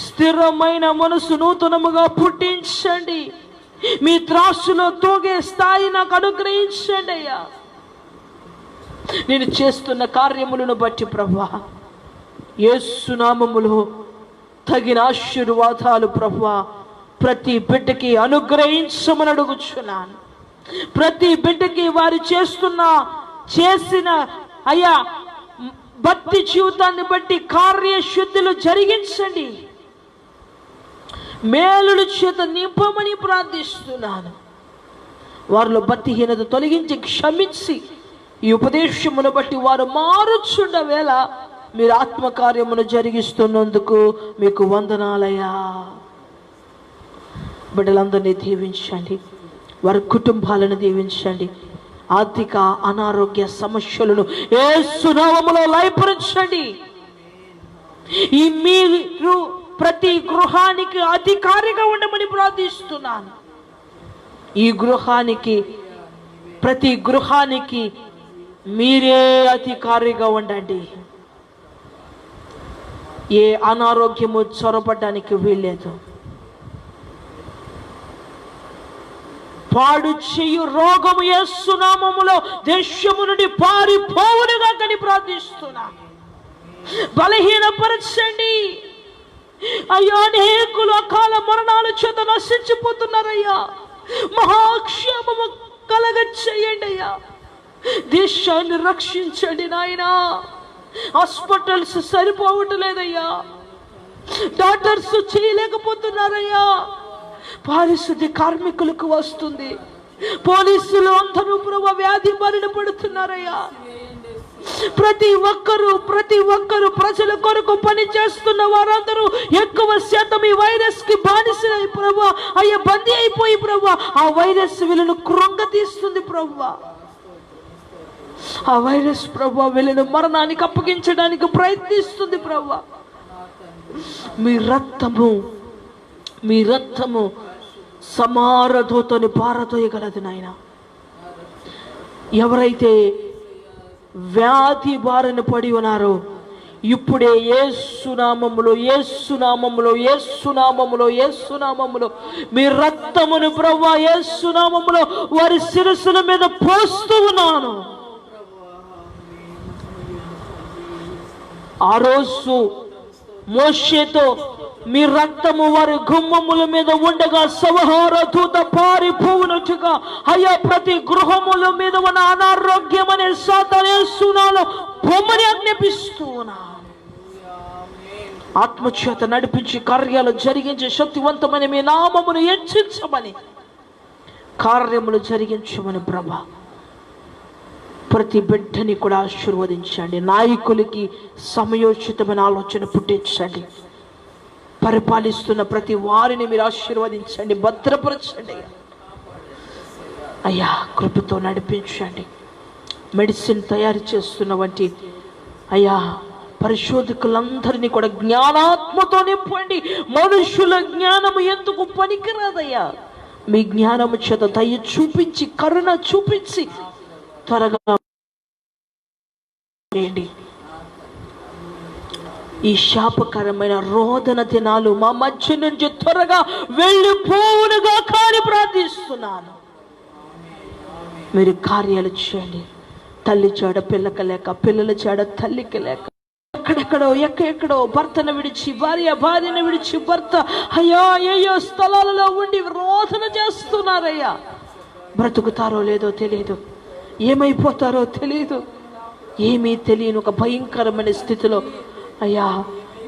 స్థిరమైన మనసు నూతనముగా పుట్టించండి. మీ త్రాసులో తూగే స్థాయి నాకు అనుగ్రహించండి అయ్యా. నేను చేస్తున్న కార్యములను బట్టి ప్రభువా యేసు నామములో తగిన ఆశీర్వాదాలు ప్రభువా ప్రతి బిడ్డకి అనుగ్రహించమని అడుగుచున్నాను. ప్రతి బిడ్డకి వారు చేసిన అయ్యా భక్తి జీవితాన్ని బట్టి కార్యశుద్ధులు జరిగించండి. మేలుల చేత నింపమని ప్రార్థిస్తున్నాను. వారిలో భక్తిహీనత తొలగించి క్షమించి ఈ ఉపదేశమును బట్టి వారు మారుచుండ వేళ మీరు ఆత్మకార్యమును జరిగిస్తున్నందుకు మీకు వందనాలయ్యా. బిడ్డలందరినీ దీవించండి, వారి కుటుంబాలను దీవించండి. ఆర్థిక అనారోగ్య సమస్యలను యేసు నామములో లయపరచండి. ఈ మీరు ప్రతి గృహానికి అధికారిగా ఉండమని ప్రార్థిస్తున్నాను. ఈ ప్రతి గృహానికి మీరే అధికారిగా ఉండండి. ఏ అనారోగ్యము చొరబడ్డానికి వీల్లేదు. పాడు చేయు రోగము యేసు నామములో దేశము నుండి పారిపోవునుగా కని ప్రార్థిస్తున్నా. బలహీనపరచండి అయ్యా. అనేకులు అకాల మరణాల చేత నశించిపోతున్నారయ్యా. మహాక్షేమము కలగ చేయండి అయ్యా. దేశాన్ని రక్షించండి నాయనా. హాస్పిటల్స్ సరిపోవట్లేదయ్యా. డాక్టర్స్ చేయలేకపోతున్నారయ్యా. పారిశుద్ధ్య కార్మికులకు వస్తుంది. పోలీసులు అందరూ ప్రభు వ్యాధి బారిన పడుతున్నారయ్యా. ప్రతి ఒక్కరు ప్రజల కొరకు పని చేస్తున్న వారందరూ ఎక్కువ శాతం ఈ వైరస్ కి బానిసై ప్రభు అయ్యా బందీ అయిపోయి ప్రభు ఆ వైరస్ వీళ్ళను కృంగతీస్తుంది ప్రభు. ఆ వైరస్ ప్రభు వీళ్ళను మరణానికి అప్పగించడానికి ప్రయత్నిస్తుంది ప్రభు. మీ రక్తము సమారధోతోని పారదోయగలదు నాయన. ఎవరైతే వ్యాధి బారిన పడి ఉన్నారో ఇప్పుడే యేసునామములో మీ రక్తమును ప్రభువా యేసునామములో వారి శిరస్సుల మీద పోస్తూ ఉన్నాను. ఆ రోజు మోషేతో మీ రక్తము వారి గుమ్మముల మీద ఉండగా సంహార దూత పారిపోవునట్టుగా అయ్యా ప్రతి గృహముల మీద ఉన్న అనారోగ్యం అనే సాతాను యేసునామములో పొమ్మని ఆజ్ఞాపిస్తూ ఉన్నాను. ఆత్మచేత నడిపించి కార్యాలు జరిగించే శక్తివంతమైన మీ నామమును హెచ్చించమని కార్యములు జరిగించమని ప్రభా ప్రతి బిడ్డని కూడా ఆశీర్వదించండి. నాయకులకి సమయోచితమైన ఆలోచన పుట్టించండి. పరిపాలిస్తున్న ప్రతి వారిని మీరు ఆశీర్వదించండి, భద్రపరచండి అయ్యా. కృపతో నడిపించండి. మెడిసిన్ తయారు చేస్తున్న వంటి అయ్యా పరిశోధకులందరినీ కూడా జ్ఞానాత్మతో నింపండి. మనుషుల జ్ఞానము ఎందుకు పనికిరాదయ్యా. మీ జ్ఞానము చేత దయ చూపించి కరుణ చూపించి త్వరగా చేయండి. ఈ శాపకరమైన రోదన దినాలు మా మధ్య నుంచి త్వరగా వెళ్ళిపోవునుగా కానీ ప్రార్థిస్తున్నాను. మీరు కార్యాలు చేయండి. తల్లి చాడ పిల్లక లేక, పిల్లల చాడ తల్లికి లేక, ఎక్కడెక్కడో భర్తను విడిచి భార్యను విడిచి భర్త అయ్యో స్థలాలలో ఉండి రోదన చేస్తున్నారయ్యా. బ్రతుకుతారో లేదో తెలియదు, ఏమైపోతారో తెలియదు, ఏమీ తెలియని ఒక భయంకరమైన స్థితిలో అయ్యా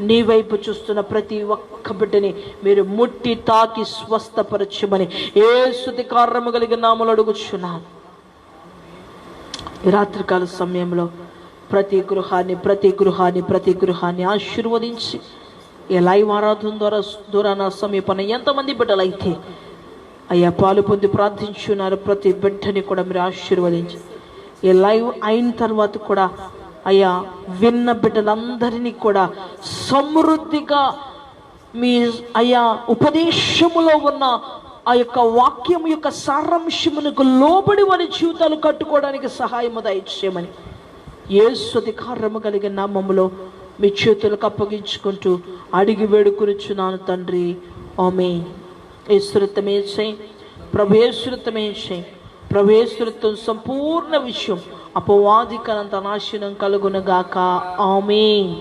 నీ వైపు చూస్తున్న ప్రతి ఒక్క బిడ్డని మీరు ముట్టి తాకి స్వస్థపరచమని యేసు కారణము కలిగిన నామములో అడుగుచున్నాను. ఈ రాత్రికాల సమయంలో ప్రతి గృహాన్ని ఆశీర్వదించి ఈ లైవ్ ఆరాధన దూరాన సమీపన ఎంతమంది బిడ్డలైతే అయ్యా పాలు పొంది ప్రార్థించున్నారు, ప్రతి బిడ్డని కూడా మీరు ఆశీర్వదించి ఈ లైవ్ అయిన తర్వాత కూడా అయ్యా విన్న బిడ్డలందరినీ కూడా సమృద్ధిగా మీ అయ్యా ఉపదేశములో ఉన్న ఆ యొక్క వాక్యం యొక్క సారాంశమునకు లోబడి వారి జీవితాలు కట్టుకోవడానికి సహాయము దయచేయమని యేసు అధికారము కలిగిన నామములో మీ చేతులకు అప్పగించుకుంటూ అడిగి వేడుకొనుచున్నాను తండ్రి. ఆమేన్. యేసురత్నమే చేయి ప్రభు, యేసురత్నమే చేయి ప్రభు, యేసురత్నం సంపూర్ణ విషయం అపవాదికనంత నాశనం కలుగునుగాక. ఆమేన్.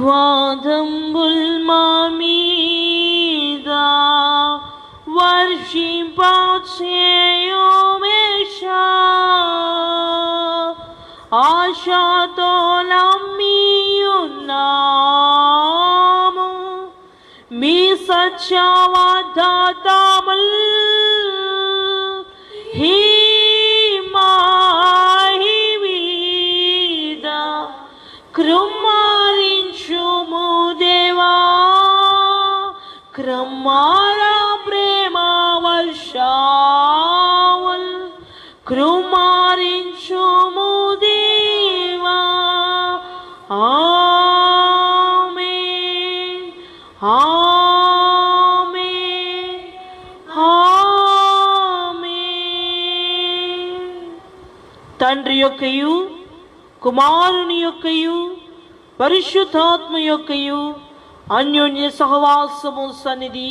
వాదంబుల్ మా మీద వర్షింపచేయుమేషా, ఆశతో నమ్మియున్నాము మీ సత్యవాగ్దానముల్ మీద కృమ్మరించుము దేవా, క్రమ్మార ప్రేమ వర్షావల్ కృమ్మరించుము దేవా. ఆమేన్, ఆమేన్, ఆమేన్. తండ్రి యొక్కయు కుమారుని యొక్కయు పరిశుద్ధాత్మ యొక్కయు అన్యోన్య సహవాసము సన్నిధి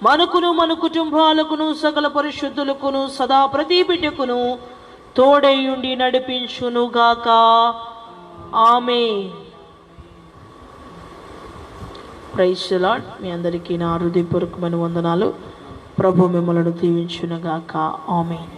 మనకును మన కుటుంబాలకును సకల పరిశుద్ధులకును సదా ప్రతి బిడ్డకును తోడైయుండి నడిపించునుగాక. ఆమేన్. Praise the lord. మీ అందరికీ నా హృదయపూర్వకమైన వందనాలు. ప్రభు మిమ్మల్ని దీవించునుగాక. ఆమేన్.